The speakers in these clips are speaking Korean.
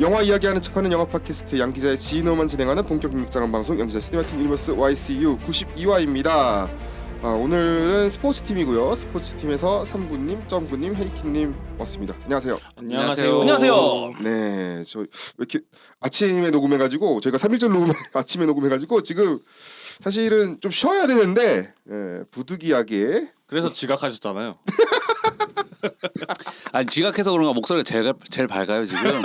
영화 이야기하는 척하는 영화 팟캐스트 양기자의 지인어만 진행하는 본격 빅장한 방송 양기자 시네마틱 유니버스 YCU 92화입니다. 오늘은 스포츠팀이고요. 스포츠팀에서 3부님, 점구님, 헤이킹님 왔습니다. 안녕하세요. 안녕하세요. 안녕하세요. 네, 저 왜 이렇게 아침에 녹음해가지고 저희가 3일째 녹음 아침에 녹음해가지고 지금 사실은 좀 쉬어야 되는데 부득이하게 그래서 지각하셨잖아요. 아니 지각해서 그런가 목소리가 제일 밝아요 지금.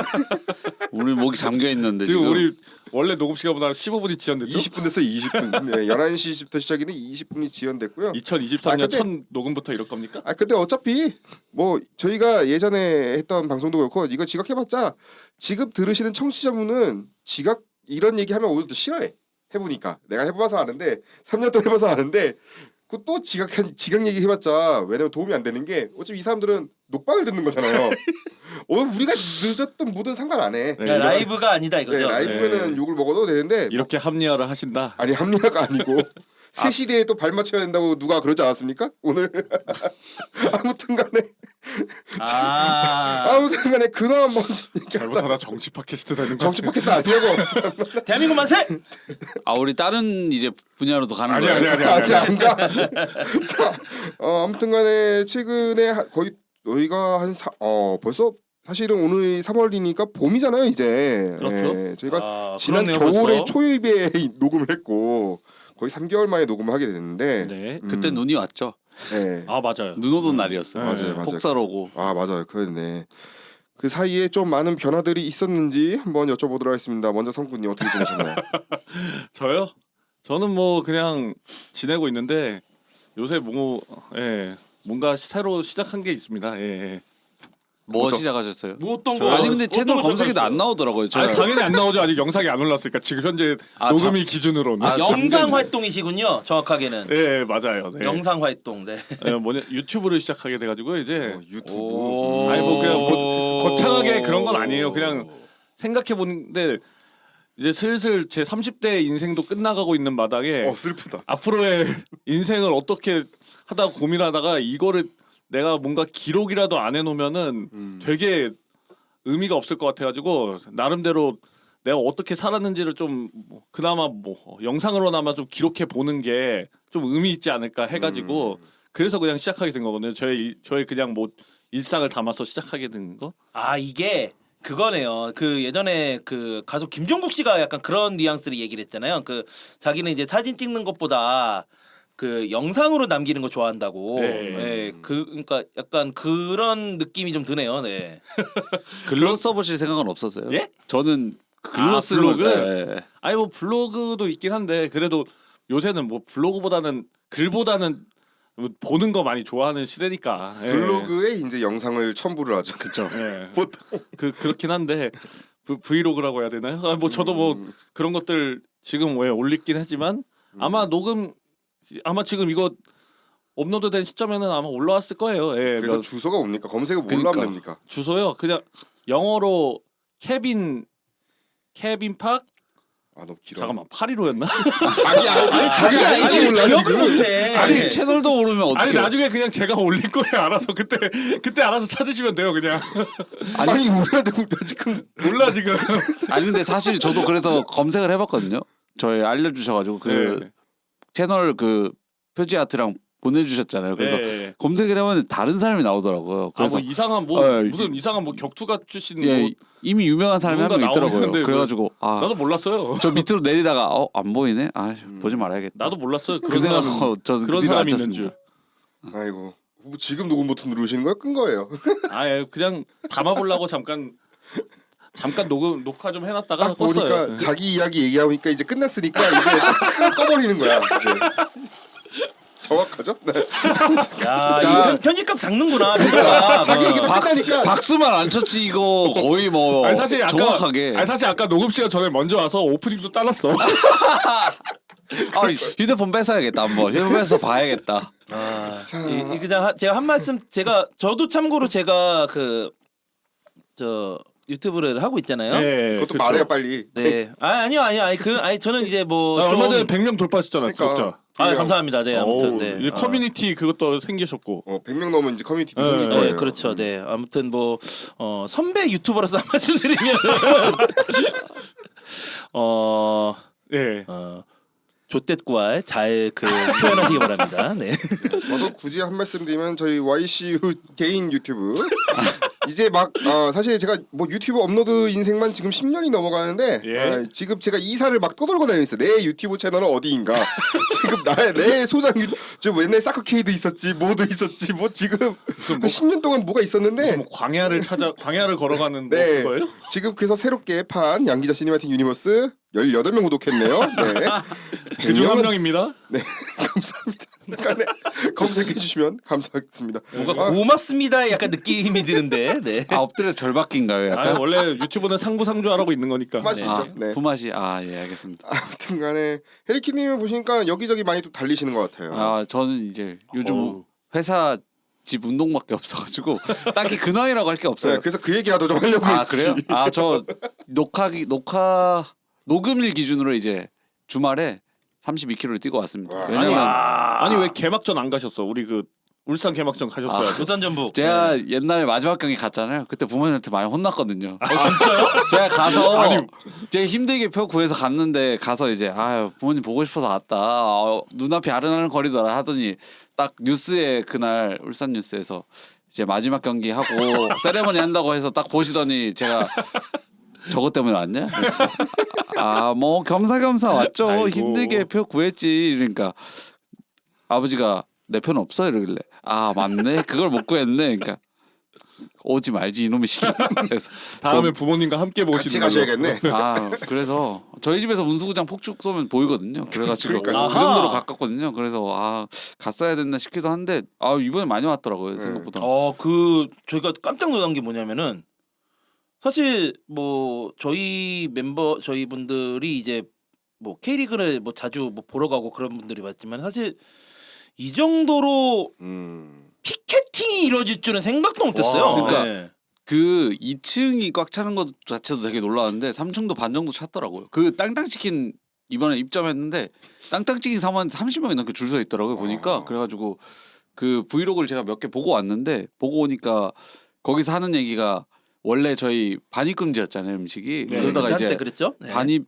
우리 목이 잠겨 있는데 지금 지금 우리 원래 녹음 시간보다 15분이 지연됐죠? 20분 됐어요. 20분. 네, 11시부터 시작인데 20분이 지연됐고요. 2023년 근데- 첫 녹음부터 이럴 겁니까? 근데 어차피 뭐 저희가 예전에 했던 방송도 그렇고 이거 지각해봤자 지금 들으시는 청취자분은 지각 이런 얘기하면 오늘도 싫어해. 해보니까 내가 해봐서 아는데 3년 동안 해봐서 아는데 그 또 지각 얘기 해봤자 왜냐면 도움이 안 되는 게 어차피 이 사람들은 녹방을 듣는 거잖아요. 오늘 우리가 늦었든 뭐든 상관 안 해. 네, 그러니까 라이브가 아니다 이거죠. 네, 라이브는 네. 욕을 먹어도 되는데 이렇게 합리화를 하신다. 아니 합리화가 아니고 새 시대에 또 발맞춰야 된다고 누가 그러지 않았습니까? 오늘 아무튼간에 아무튼간에 그나마 먼저 얘기하다 잘못하다 정치 팟캐스트 되는 거. 정치 팟캐스트 아니라고. 대한민국 만세! 우리 다른 이제 분야로도 가는 아니, 거예요. 아니. 아직 안 가. 자, 아무튼간에 최근에 거의 저희가 벌써 사실은 오늘 3월이니까 봄이잖아요 이제. 그렇죠. 저희가 지난 그렇네요, 겨울에 벌써. 초입에 녹음을 했고 거의 3개월 만에 녹음을 하게 됐는데. 네. 그때 눈이 왔죠. 네. 아 맞아요. 눈 오던 날이었어요. 맞아요, 맞아요. 폭설 오고. 맞아요. 그랬네. 그 사이에 좀 많은 변화들이 있었는지 한번 여쭤보도록 하겠습니다. 먼저 성군님 어떻게 지내셨나요? 저요? 저는 뭐 그냥 지내고 있는데 요새 뭔가 새로 시작한 게 있습니다. 예. 뭐 뭐죠? 시작하셨어요? 뭐 어떤 저- 거? 아니 근데 어떤 채널 거 검색에도 시작하셨어요? 안 나오더라고요. 아니 당연히 안 나오죠. 아직 영상이 안 올랐으니까 지금 현재 녹음이 기준으로는. 영상 활동이시군요. 정확하게는 예 맞아요. 네. 영상 활동. 네. 뭐냐 유튜브를 시작하게 돼가지고 이제 유튜브. 오. 아니 뭐 그냥 뭐 거창하게 그런 건 아니에요. 그냥 생각해 보는데 이제 슬슬 제 30대 인생도 끝나가고 있는 마당에 슬프다. 앞으로의 인생을 어떻게 하다가 고민하다가 이거를 내가 뭔가 기록이라도 안 해놓으면은 되게 의미가 없을 것 같아가지고 나름대로 내가 어떻게 살았는지를 좀 그나마 뭐 영상으로나마 좀 기록해 보는 게 좀 의미 있지 않을까 해가지고 그래서 그냥 시작하게 된 거거든요. 저의 그냥 뭐 일상을 담아서 시작하게 된 거. 이게 그거네요. 그 예전에 그 가수 김종국 씨가 약간 그런 뉘앙스를 얘기를 했잖아요. 그 자기는 이제 사진 찍는 것보다 그 영상으로 남기는 거 좋아한다고. 네. 네. 그러니까 약간 그런 느낌이 좀 드네요. 네. 글로 써보실 생각은 없었어요? 예? 저는 글로 쓰는 블로그? 예. 아니 뭐 블로그도 있긴 한데 그래도 요새는 뭐 블로그보다는 글보다는 보는 거 많이 좋아하는 시대니까. 예. 블로그에 이제 영상을 첨부를 하죠. 그쵸. 예. 보통. 그렇긴 한데 브이로그라고 해야 되나요? 뭐 저도 뭐 그런 것들 지금 왜 올리긴 하지만 아마 지금 이거 업로드된 시점에는 아마 올라왔을 거예요. 예. 그래서 뭐 주소가 뭡니까? 검색을 뭘로 그러니까. 하면 됩니까? 주소요. 그냥 영어로 케빈 팍 너무 길어. 잠깐만 815였나? 자기 아이디 몰라 기억을 지금. 못해. 자기 채널도 모르면 아니 어떻게? 나중에 그냥 제가 올릴 거예요. 알아서 그때 알아서 찾으시면 돼요. 그냥 아니 우리한테 지금 몰라 지금. 아니 근데 사실 저도 그래서 검색을 해봤거든요. 저희 알려주셔가지고 그 네. 채널 그 표지 아트랑 보내주셨잖아요. 그래서 네. 검색을 해보면 다른 사람이 나오더라고요. 그래서 뭐 이상한 무슨 이상한 뭐 격투가 출신 예, 뭐 이미 유명한 사람이 한 명 누군가 있더라고요. 나오는데 그래가지고 나도 몰랐어요. 저 밑으로 내리다가 안 보이네. 보지 말아야겠다. 나도 몰랐어요. 그 생각하고 저는 그런 그 뒤로 안 사람이 있는 쳤습니다. 줄. 아이고 뭐 지금 녹음 버튼 누르시는 거야? 끈 거예요. 그냥 담아보려고 잠깐 녹화 좀 해놨다가 딱 보니까 껐어요. 자기 이야기 얘기하니까 이제 끝났으니까 이제 꺼버리는 거야. 이제. 정확하죠? 네. 야, 자. 이 편집값 잡는구나. 편집값. 자기 얘기도 끝나니까 박수만 안 쳤지 이거 거의 뭐 아니 사실 정확하게. 아까 녹음 시간 전에 먼저 와서 오프닝도 잘랐어. 휴대폰 뺏어야겠다 한번. 휴대폰 뺏어 봐야겠다. 자. 그냥 제가 한 말씀 저도 참고로 제가 유튜브를 하고 있잖아요. 네, 그것도 그쵸. 말해요 빨리. 네. 아니요. 아니 저는 이제 뭐 얼마 좀- 전에 100명 돌파했잖아요, 그러니까. 구독자. 감사합니다. 네, 아무튼 네. 이제 커뮤니티 그것도 생기셨고. 100명 넘으면 이제 커뮤니티도 네, 생길 네, 거예요. 네, 그렇죠. 네, 아무튼 뭐 선배 유튜버로서 한 말씀 드리면 예. 조댓구알 잘 표현하시기 바랍니다. 네. 저도 굳이 한 말씀 드리면 저희 YCU 개인 유튜브 이제 막 사실 제가 뭐 유튜브 업로드 인생만 지금 10년이 넘어가는데 예. 지금 제가 이사를 막 떠돌고 다니고 있어요. 내 유튜브 채널은 어디인가? 지금 내 소장 저 옛날 사커케이도 있었지, 뭐도 있었지, 뭐 지금 한 10년 동안 뭐가 있었는데 뭐 광야를 걸어가는 뭐 네. 그거예요? 지금 그래서 새롭게 판 양기자 시네마틱 유니버스 18명 구독했네요. 네. 그중 한 100명은 명입니다. 네, 감사합니다. 그러니까 검색해 주시면 감사하겠습니다. 뭔가 고맙습니다. 약간 느낌이 드는데. 네. 아 엎드려 절박인가요? 아, 약간. 원래 유튜브는 상부상조하라고 있는 거니까. 맛이죠. 아, 네. 부맛이 예 알겠습니다. 아무튼간에 해리키님을 보시니까 여기저기 많이 또 달리시는 것 같아요. 아 저는 이제 요즘 어우. 회사 집 운동밖에 없어가지고 딱히 근황이라고 할 게 없어요. 네, 그래서 그 얘기라도 좀 하려고 아 했지. 그래요? 아 저 녹음일 기준으로 이제 주말에 32km를 뛰고 왔습니다. 와. 왜냐면 아니 왜 개막전 안 가셨어? 우리 그 울산 개막전 가셨어요. 부산 전북. 제가 네. 옛날에 마지막 경기 갔잖아요. 그때 부모님한테 많이 혼났거든요. 제가 가서 제가 힘들게 표 구해서 갔는데 가서 이제 부모님 보고 싶어서 왔다. 눈앞이 아른아른 거리더라 하더니 딱 뉴스에 그날 울산 뉴스에서 이제 마지막 경기 하고 세레머니 한다고 해서 딱 보시더니 제가 저것 때문에 왔냐? 뭐 겸사겸사 왔죠. 아이고. 힘들게 표 구했지. 그러니까 아버지가 내 표는 없어 이러길래 맞네 그걸 못 구했네. 그러니까 오지 말지 이놈의 시기. 그래서 다음에 부모님과 함께 같이 보시는 걸로. 가셔야겠네. 그래서 저희 집에서 운수구장 폭죽 쏘면 보이거든요. 그래가지고 그 그러니까요. 정도로 가깝거든요. 그래서 갔어야 됐나 싶기도 한데 이번에 많이 왔더라고요 생각보다. 저희가 깜짝 놀란 게 뭐냐면은 사실 뭐 저희 분들이 이제 뭐 K리그를 뭐 자주 뭐 보러 가고 그런 분들이 많지만 사실 이 정도로 피켓팅이 이루어질 줄은 생각도 못했어요. 와. 그러니까 네. 그 2층이 꽉 차는 것 자체도 되게 놀라웠는데 3층도 반 정도 찼더라고요. 그 땅땅치킨 이번에 입점했는데 땅땅치킨 사면 30명이 넘게 줄 서 있더라고요 보니까. 그래가지고 그 브이로그를 제가 몇 개 보고 왔는데 보고 오니까 거기서 하는 얘기가 원래 저희 반입 금지였잖아요 음식이. 네. 그러다가 한때 이제 그랬죠. 네. 반입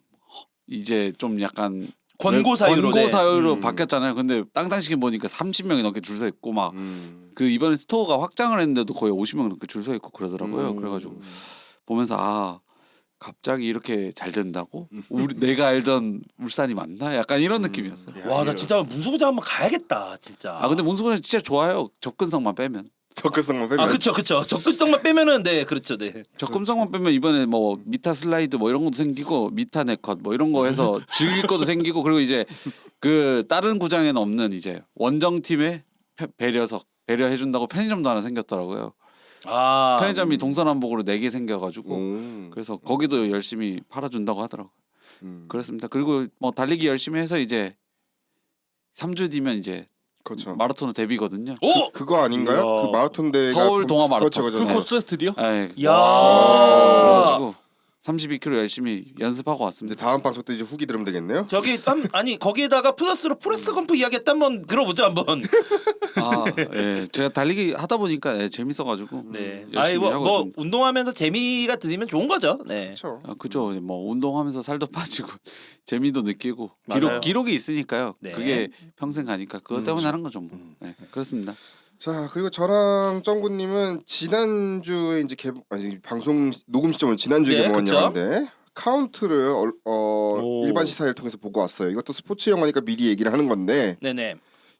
이제 좀 약간 권고 사유로 권고 사유로 네. 바뀌었잖아요. 근데 땅땅치킨 보니까 30명이 넘게 줄 서 있고 막 그 이번에 스토어가 확장을 했는데도 거의 50명 넘게 줄 서 있고 그러더라고요. 그래가지고 보면서 갑자기 이렇게 잘 된다고? 내가 알던 울산이 맞나? 약간 이런 느낌이었어요. 와, 나 진짜 문수구장 한번 가야겠다, 진짜. 근데 문수구장 진짜 좋아요. 접근성만 빼면. 접근성만 빼면. 그렇죠. 접근성만 빼면은 네, 그렇죠, 네. 접근성만 빼면 이번에 뭐 미타 슬라이드 뭐 이런 것도 생기고 미타 네컷 뭐 이런 거 해서 즐길 것도 생기고 그리고 이제 그 다른 구장에는 없는 이제 원정팀의 배려해 준다고 편의점도 하나 생겼더라고요. 편의점이 동서남북으로 4개 생겨가지고 그래서 거기도 열심히 팔아준다고 하더라고요. 그렇습니다. 그리고 뭐 달리기 열심히 해서 이제 3주 뒤면 이제 그렇죠. 마라톤 데뷔거든요. 그거 아닌가요? 이야. 그 마라톤 대회가 서울 동아 마라톤. 그렇죠. 풀코스 드디어? 네. 야. 그래가지고 32km 열심히 연습하고 이제 왔습니다. 다음 방송 때 이제 후기 들으면 되겠네요. 아니 거기에다가 플러스로 포레스트 검프 이야기했다 한번 들어보죠 한번. 예, 제가 달리기 하다 보니까 재밌어가지고 네. 열심히 하고 뭐 있습니다. 운동하면서 재미가 들리면 좋은 거죠. 네. 그렇죠. 그죠. 뭐 운동하면서 살도 빠지고 재미도 느끼고 맞아요. 기록이 있으니까요. 네. 그게 평생 가니까 그것 때문에 하는 거죠. 뭐. 네, 그렇습니다. 자 그리고 저랑 정구님은 지난주에 이제 방송 녹음 시점은 지난주에 네, 개봉한 그쵸? 영화인데 카운트를 오. 일반 시사회를 통해서 보고 왔어요. 이것도 스포츠 영화니까 미리 얘기를 하는 건데 네네.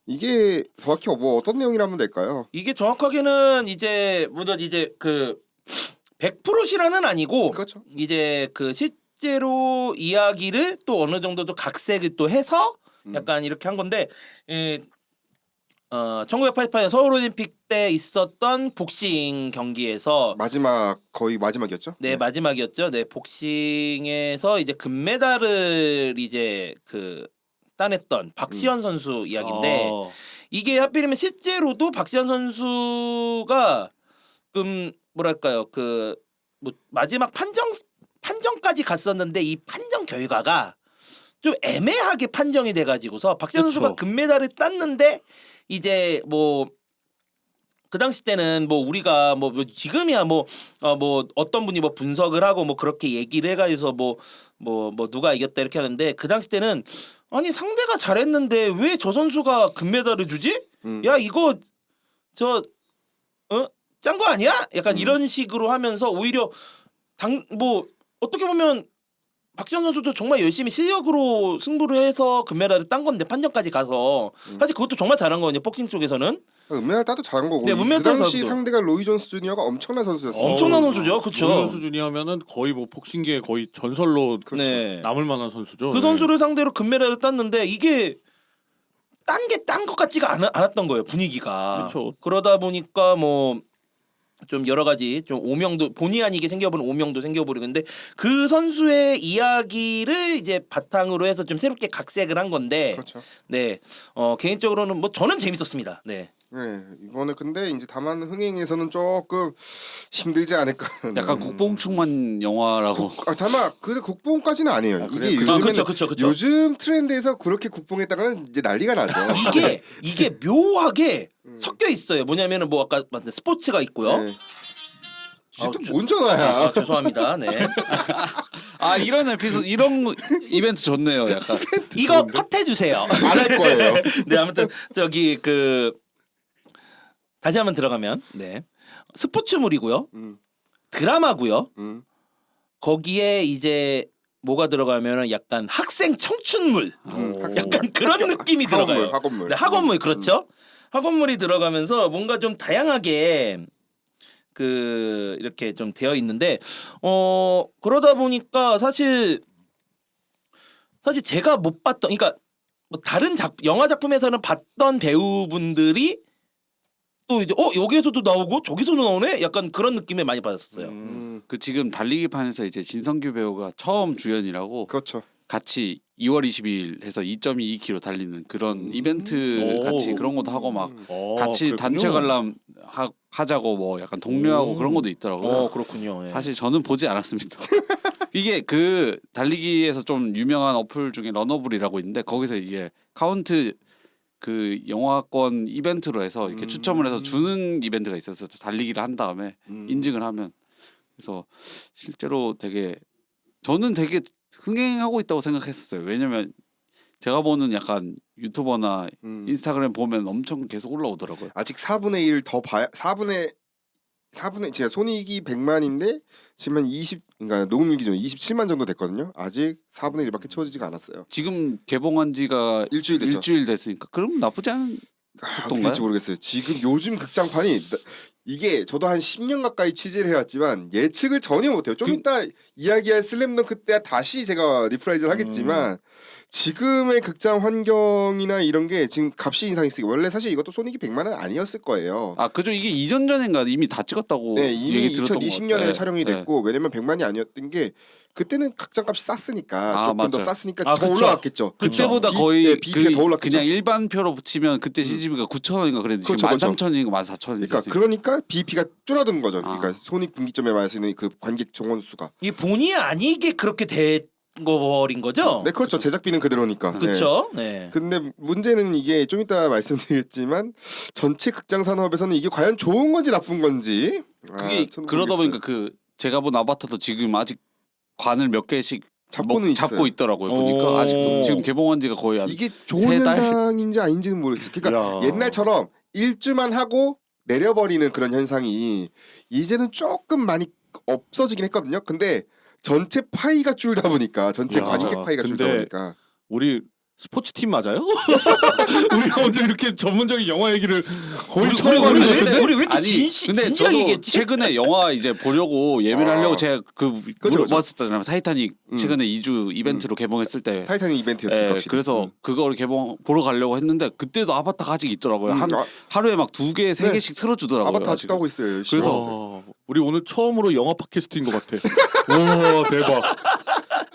이게 정확히 뭐 어떤 내용이라 하면 될까요? 이게 정확하게는 이제 뭐든 이제 그 100% 실화는 아니고 그렇죠. 이제 그 실제로 이야기를 또 어느 정도 또 각색을 또 해서 약간 이렇게 한 건데 1988년 서울올림픽 때 있었던 복싱 경기에서 거의 마지막이었죠? 네, 마지막이었죠. 네, 복싱에서 이제 금메달을 이제 그 따냈던 박시현 선수 이야기인데 이게 하필이면 실제로도 박시현 선수가 뭐랄까요 그 뭐 마지막 판정까지 갔었는데 이 판정 결과가 좀 애매하게 판정이 돼가지고서 박지현 그쵸. 선수가 금메달을 땄는데 이제 뭐 그 당시 때는 뭐 우리가 뭐 지금이야 뭐 어떤 분이 뭐 분석을 하고 뭐 그렇게 얘기를 해가지고 뭐 누가 이겼다 이렇게 하는데 그 당시 때는 아니 상대가 잘했는데 왜 저 선수가 금메달을 주지? 야 이거 짠 거 아니야? 약간 이런 식으로 하면서 오히려 뭐 어떻게 보면 박지현 선수도 정말 열심히 실력으로 승부를 해서 금메달을 딴 건데 판정까지 가서 사실 그것도 정말 잘한 거거든요 복싱 쪽에서는. 은메달 따도 잘한 거고. 네, 은메달 그 당시 따도 상대가 로이 존스 주니어가 엄청난 선수였어. 엄청난 선수죠, 그쵸? 이런 수준이 하면은 거의 뭐 복싱계의 거의 전설로 네. 남을 만한 선수죠. 그 네. 선수를 상대로 금메달을 땄는데 이게 딴 것 같지가 않았던 거예요 분위기가. 그렇죠. 그러다 보니까 뭐 좀 여러 가지 좀 오명도 본의 아니게 생겨버린 오명도 생겨버리는데 그 선수의 이야기를 이제 바탕으로 해서 좀 새롭게 각색을 한 건데 그렇죠. 네 개인적으로는 뭐 저는 재밌었습니다. 네. 네, 이번에 근데 이제 다만 흥행에서는 조금 힘들지 않을까. 약간 국뽕충만 영화라고. 다만 근데 국뽕까지는 아니에요. 아, 그래요? 이게 그쵸, 요즘에는 그쵸. 요즘 트렌드에서 그렇게 국뽕했다가는 이제 난리가 나죠. 이게 묘하게 섞여 있어요. 뭐냐면은 뭐 아까 말씀 스포츠가 있고요. 네. 아우, 이게 또뭔 전화야? 아, 죄송합니다. 네. 아 이런 에피소드 이런 이벤트 좋네요. 약간 이거 컷해 주세요. 안 할 거예요. 네, 아무튼 저기 그 다시 한번 들어가면 네. 스포츠물이고요. 드라마고요. 거기에 이제 뭐가 들어가면은 약간 학생 청춘물. 약간 그런 느낌이 들어가요. 학원물. 네, 학원물 그렇죠. 학원물이 들어가면서 뭔가 좀 다양하게 그 이렇게 좀 되어 있는데 그러다 보니까 사실 제가 못 봤던 그러니까 뭐 다른 영화 작품에서는 봤던 배우분들이 또 이제 여기에서도 나오고 저기서도 나오네 약간 그런 느낌을 많이 받았었어요. 그 지금 달리기판에서 이제 진성규 배우가 처음 주연이라고 그렇죠. 같이 2월 22일 해서 2.22km 달리는 그런 이벤트 오. 같이 그런 것도 하고 막 같이 그랬군요. 단체 관람 하자고 뭐 약간 독려하고 그런 것도 있더라고요. 그렇군요. 예. 사실 저는 보지 않았습니다. 이게 그 달리기에서 좀 유명한 어플 중에 러너블이라고 있는데 거기서 이게 카운트 그 영화권 이벤트로 해서 이렇게 추첨을 해서 주는 이벤트가 있어서 달리기를 한 다음에 인증을 하면 그래서 실제로 저는 되게 흥행하고 있다고 생각했었어요. 왜냐면 제가 보는 약간 유튜버나 인스타그램 보면 엄청 계속 올라오더라고요. 아직 4분의 1 더 봐야 4분의 제가 손익이 100만인데 지금 한 20 그러니까 녹음 기준 27만 정도 됐거든요. 아직 4분의 1밖에 채워지지가 않았어요. 지금 개봉한 지가 일주일 됐죠. 일주일 됐으니까 그럼 나쁘지 않은 어떻게 속도인가요? 될지 모르겠어요. 지금 요즘 극장판이 이게 저도 한 10년 가까이 취재를 해왔지만 예측을 전혀 못해요. 좀 이따 이야기할 슬램덩크 때 다시 제가 리프라이즈를 하겠지만 지금의 극장 환경이나 이런 게 지금 값이 인상했으니까 원래 사실 이것도 손익이 100만 원 아니었을 거예요. 아 그죠. 이게 2년 전인가 이미 다 찍었다고 네, 이미 얘기 들었던 것 2020년에 같아요. 촬영이 네. 됐고 왜냐면 100만이 아니었던 게 그때는 극장값이 쌌으니까 아, 조금 더 맞아요. 쌌으니까 아, 더 그쵸. 올라갔겠죠. 그때보다 비- 거의 네, 비비가 더 올랐겠죠. 그냥 일반 표로 붙이면 그때 CGV가 9,000원인가 그랬는데 그렇죠, 지금 그렇죠. 13,000원인가 14,000원. 그러니까 BP가 줄어든 거죠. 아. 그러니까 손익 분기점에 말할 수 있는 그 관객 정원 수가. 이 본의 아니게 그렇게 된 거버린 거죠? 네, 그렇죠. 제작비는 그대로니까. 네. 그렇죠. 네. 근데 문제는 이게 좀 이따 말씀드리겠지만 전체 극장 산업에서는 이게 과연 좋은 건지 나쁜 건지 그게 저는 그러다 모르겠어요. 보니까 그 제가 본 아바타도 지금 아직 관을 몇 개씩 잡고는 잡고 있어요. 있더라고요. 오. 보니까 아직도 지금 개봉한 지가 거의 한 이게 좋은 세 달? 현상인지 아닌지는 모르겠어요. 그러니까 야. 옛날처럼 일주만 하고 내려버리는 그런 현상이 이제는 조금 많이 없어지긴 했거든요. 근데 전체 파이가 줄다 보니까 전체 야, 관객 파이가 줄다 근데 보니까 우리 스포츠 팀 맞아요? 우리가 언제 이렇게 전문적인 영화 얘기를 거의 처음 하는 것 같은데? 우리 왜 이렇게 아니 근데 진지하게 저도 얘기했지? 최근에 영화 이제 보려고 예매를 하려고 제가 그죠. 물어봤었잖아요. 타이타닉 최근에 2주 이벤트로 개봉했을 때 타이타닉 이벤트였어요. 예, 확실히. 그래서 그거를 보러 가려고 했는데 그때도 아바타가 아직 있더라고요. 하루에 막 2개, 3개씩 틀어주더라고요. 아바타 아직 지금. 하고 있어요. 열심히. 그래서 와, 우리 오늘 처음으로 영화 팟캐스트인 것 같아. 와 대박.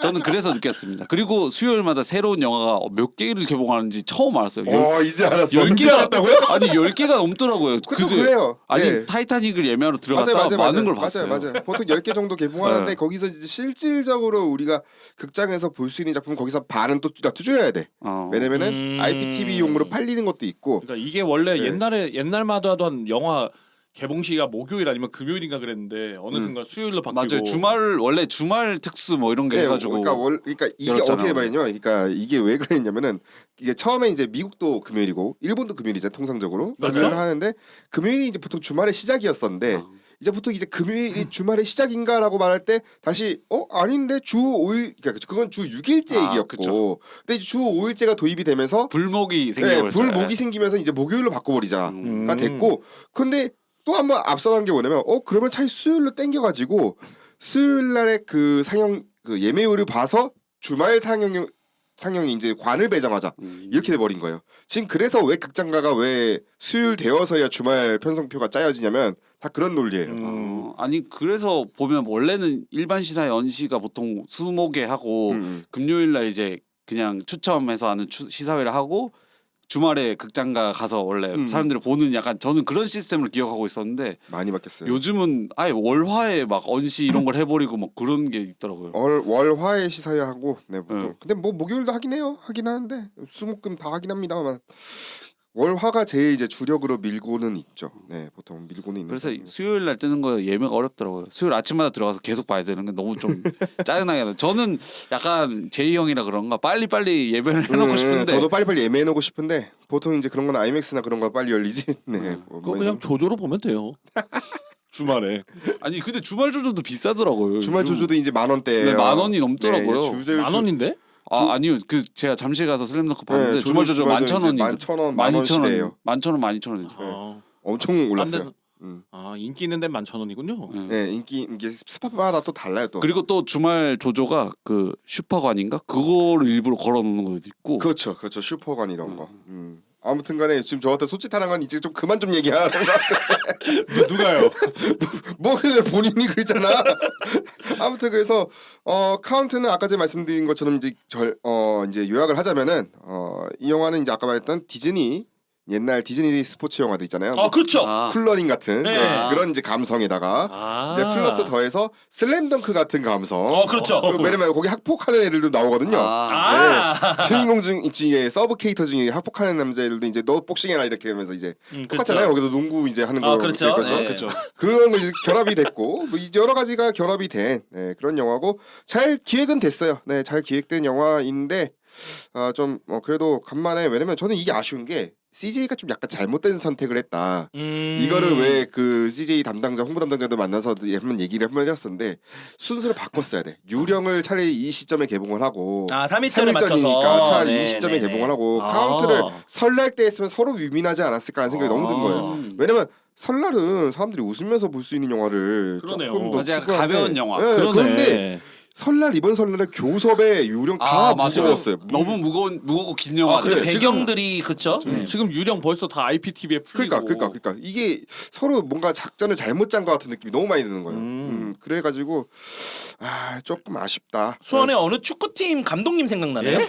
저는 그래서 느꼈습니다. 그리고 수요일마다 새로운 영화가 몇 개를 개봉하는지 처음 알았어요. 이제 알았어. 10개 알았다고요? 아니 10개가 넘더라고요. 그것도 그래요. 아니 네. 타이타닉을 예매하러 들어갔다 많은 걸 봤어요. 맞아요. 보통 10개 정도 개봉하는데 네. 거기서 이제 실질적으로 우리가 극장에서 볼 수 있는 작품 거기서 반은 또 투자해야 돼. 왜냐면은 IPTV용으로 팔리는 것도 있고. 그러니까 이게 원래 네. 옛날마다 하던 영화 개봉 시기가 목요일 아니면 금요일인가 그랬는데 어느 순간 수요일로 바뀌고. 맞아요. 원래 주말 특수 뭐 이런 게 네, 해가지고 그러니까 이게 열었잖아, 어떻게 봐야냐? 그러니까 이게 왜 그랬냐면은 이게 처음에 이제 미국도 금요일이고 일본도 금요일이잖아 통상적으로. 맞죠? 금요일 하는데 금요일이 이제 보통 주말의 시작이었었는데 이제 보통 이제 금요일이 주말의 시작인가라고 말할 때 다시 아닌데 주 5일 그러니까 그건 주 6일째 얘기였고 그쵸. 근데 이제 주 5일째가 도입이 되면서 불목이 네, 생겨버렸죠. 불목이 생기면서 이제 목요일로 바꿔버리자가 음. 됐고 근데 또 한 번 앞서간 게 뭐냐면 그러면 차라리 수요일로 땡겨가지고 수요일 날에 그 상영 그 예매율을 봐서 주말 상영이 이제 관을 배정하자 이렇게 돼버린 거예요. 지금 그래서 왜 극장가가 왜 수요일 되어서야 주말 편성표가 짜여지냐면 다 그런 논리예요. 아니 그래서 보면 원래는 일반 시사 연시가 보통 수목에 하고 금요일 날 이제 그냥 추첨해서 하는 시사회를 하고 주말에 극장가 가서 원래 사람들이 보는 약간 저는 그런 시스템을 기억하고 있었는데 많이 바뀌었어요. 요즘은 아예 월화에 막 언시 이런 걸 해버리고 뭐 그런 게 있더라고요. 월화에 시사회 하고 네 보통. 근데 뭐 목요일도 하긴 해요. 하긴 하는데 수목금 다 하긴 합니다만 월화가 제일 이제 주력으로 밀고는 있죠. 네 보통 밀고는 있는. 그래서 편이에요. 수요일 날 뜨는 거 예매가 어렵더라고요. 수요일 아침마다 들어가서 계속 봐야 되는 게 너무 좀 짜증나게 하다. 저는 약간 제이 형이라 그런가 빨리 예매를 해놓고 싶은데 저도 빨리빨리 예매해놓고 싶은데 보통 이제 그런 건 IMAX나 그런 거 빨리 열리지. 네. 그거 그냥 조조로 보면 돼요. 주말에. 아니 근데 주말 조조도 비싸더라고요. 주말 요즘. 조조도 이제 10,000원대. 네, 10,000원이 넘더라고요. 만 원인데? 아니요 그 제가 잠실 가서 슬램덩크 봤는데 네, 주말 조조 11,000원이 11,000원, 10,000원이래요. 11,000원 12,000원이죠. 아, 엄청 올랐어요. 인기 있는 데는 11,000원이군요. 네, 이게 스팟마다 또 달라요 또. 그리고 또 주말 조조가 그 슈퍼관인가 그거를 일부러 걸어놓는 것도 있고. 그렇죠. 슈퍼관 이런 거. 아무튼간에 지금 저한테 소짓하는 건 이제 좀 그만 좀 얘기하는 것 같아. 누가요? 뭐 그래 본인이 그랬잖아. 아무튼 그래서 카운트는 아까 제가 말씀드린 것처럼 이제 이제 요약을 하자면은 이 영화는 이제 아까 말했던 디즈니 옛날 디즈니 스포츠 영화들 있잖아요. 그렇죠. 쿨러닝 같은 네. 그런 이제 감성에다가 이제 플러스 더해서 슬램덩크 같은 감성. 그렇죠. 왜냐면 거기 학폭하는 애들도 나오거든요. 네. 주인공 중에 서브 캐릭터 중에 학폭하는 남자애들도 이제 너 복싱해라 이렇게 하면서 이제 똑같잖아요. 거기도 농구 이제 하는 거 그렇죠. 그렇죠. 네. 그렇죠. 그런 거 이제 결합이 됐고 뭐 여러 가지가 결합이 된 그런 영화고 잘 기획은 됐어요. 네, 잘 기획된 영화인데 좀 그래도 간만에 왜냐면 저는 이게 아쉬운 게 CJ가 좀 약간 잘못된 선택을 했다. 이거를 왜 그 CJ 담당자 홍보 담당자들 만나서 한번 얘기를 한번 해봤었는데 순서를 바꿨어야 돼. 유령을 차라리 이 시점에 개봉을 하고 3일절에 3일전이니까 맞춰서 차라리 이 시점에 개봉을 하고 카운트를 설날 때 했으면 서로 위민하지 않았을까 하는 생각이 너무 든 거예요. 왜냐면 설날은 사람들이 웃으면서 볼 수 있는 영화를 그러네요. 조금 더 맞아요. 추구하는데, 가벼운 영화. 그런데 이번 설날에 교섭에 유령 다 무거웠어요. 너무 무겁고 긴 영화. 그래, 배경들이 그렇죠. 지금 유령 벌써 다 IPTV에 풀리고. 그러니까 이게 서로 뭔가 작전을 잘못 짠 것 같은 느낌이 너무 많이 드는 거예요. 그래가지고 조금 아쉽다. 수원의 어느 축구팀 감독님 생각나네요.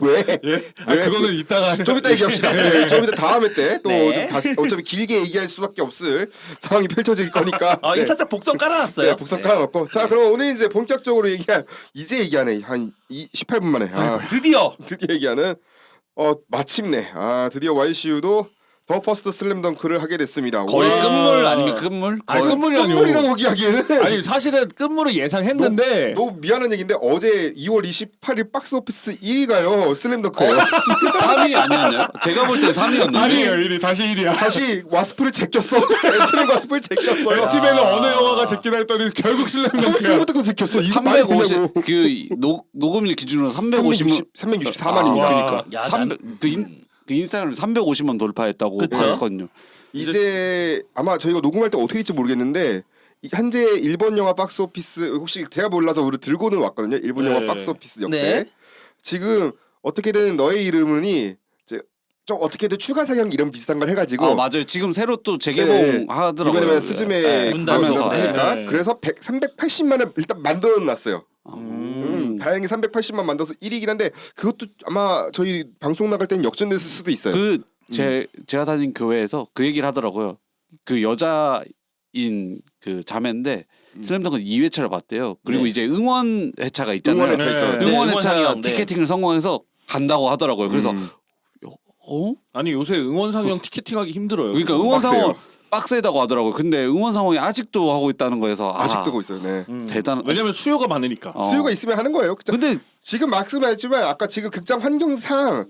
왜? 예? 그거는 이따가 좀 이따 얘기합시다. 네, 좀 이따 다음에 때 또 네. 다시 어차피 길게 얘기할 수밖에 없을 상황이 펼쳐질 거니까. 이게 살짝 복선 깔아놨어요. 네, 복선 깔아놓고. 자, 그럼 오늘 이제 본격적으로 이제 얘기하네. 한 18분 만에. 드디어 얘기하는 마침내 드디어 YCU도 더 퍼스트 슬램덩크를 하게 됐습니다. 거의 와. 끝물 아니면 끝물? 끝물이 아니고. 끝물이라고 얘기하기에는 아니 사실은 끝물을 예상했는데 너무 미안한 얘기인데 어제 2월 28일 박스오피스 1위가요. 슬램덩크예요. 3위 아니었나요? 제가 볼 때 3위였는데. 아니에요 1위 다시 1위야. 다시 와스프를 제꼈어. 엔트리 와스프를 제꼈어요. 팀에는 어느 영화가 제끼나 했더니 결국 슬램덩크야. 슬램덩크 제꼈어. 이거 말이 350 되냐고. 그 녹음일 기준으로 364만입니다. 그러니까 야, 300 그 인스타그램 350만 돌파했다고 그쵸? 봤거든요. 이제 아마 저희가 녹음할 때 어떻게 될지 모르겠는데 현재 일본 영화 박스오피스 혹시 제가 몰라서 우리 들고는 왔거든요. 일본 네. 영화 박스오피스 역대 네. 지금 어떻게든 너의 이름은이 좀 어떻게든 추가 상영 이름 비슷한 걸 해가지고 맞아요. 지금 새로 또 재개봉 하더라고요. 이번에 스즈메 문담에서. 하니까 네. 그래서 380만을 일단 만들어놨어요. 다행히 380만 만들어서 1위긴 한데 그것도 아마 저희 방송 나갈 때는 역전됐을 수도 있어요. 제가 다닌 교회에서 그 얘기를 하더라고요. 그 여자인 그 자매인데 슬램덩크 2회차를 봤대요. 그리고 네. 이제 응원 회차가 있잖아요. 응원 회차 있죠. 네. 응원 회차 응원상영, 네. 티켓팅을 성공해서 간다고 하더라고요. 그래서 아니 요새 응원 상영 티켓팅하기 힘들어요. 그러니까 응원 빡세요. 상황 빡세다고 하더라고요. 근데 응원 상황이 아직도 하고 있다는 거에서 아직도 하고 있어요. 네. 대단. 왜냐면 수요가 많으니까. 수요가 있으면 하는 거예요. 근데 지금 말씀하셨지만 아까 지금 극장 환경상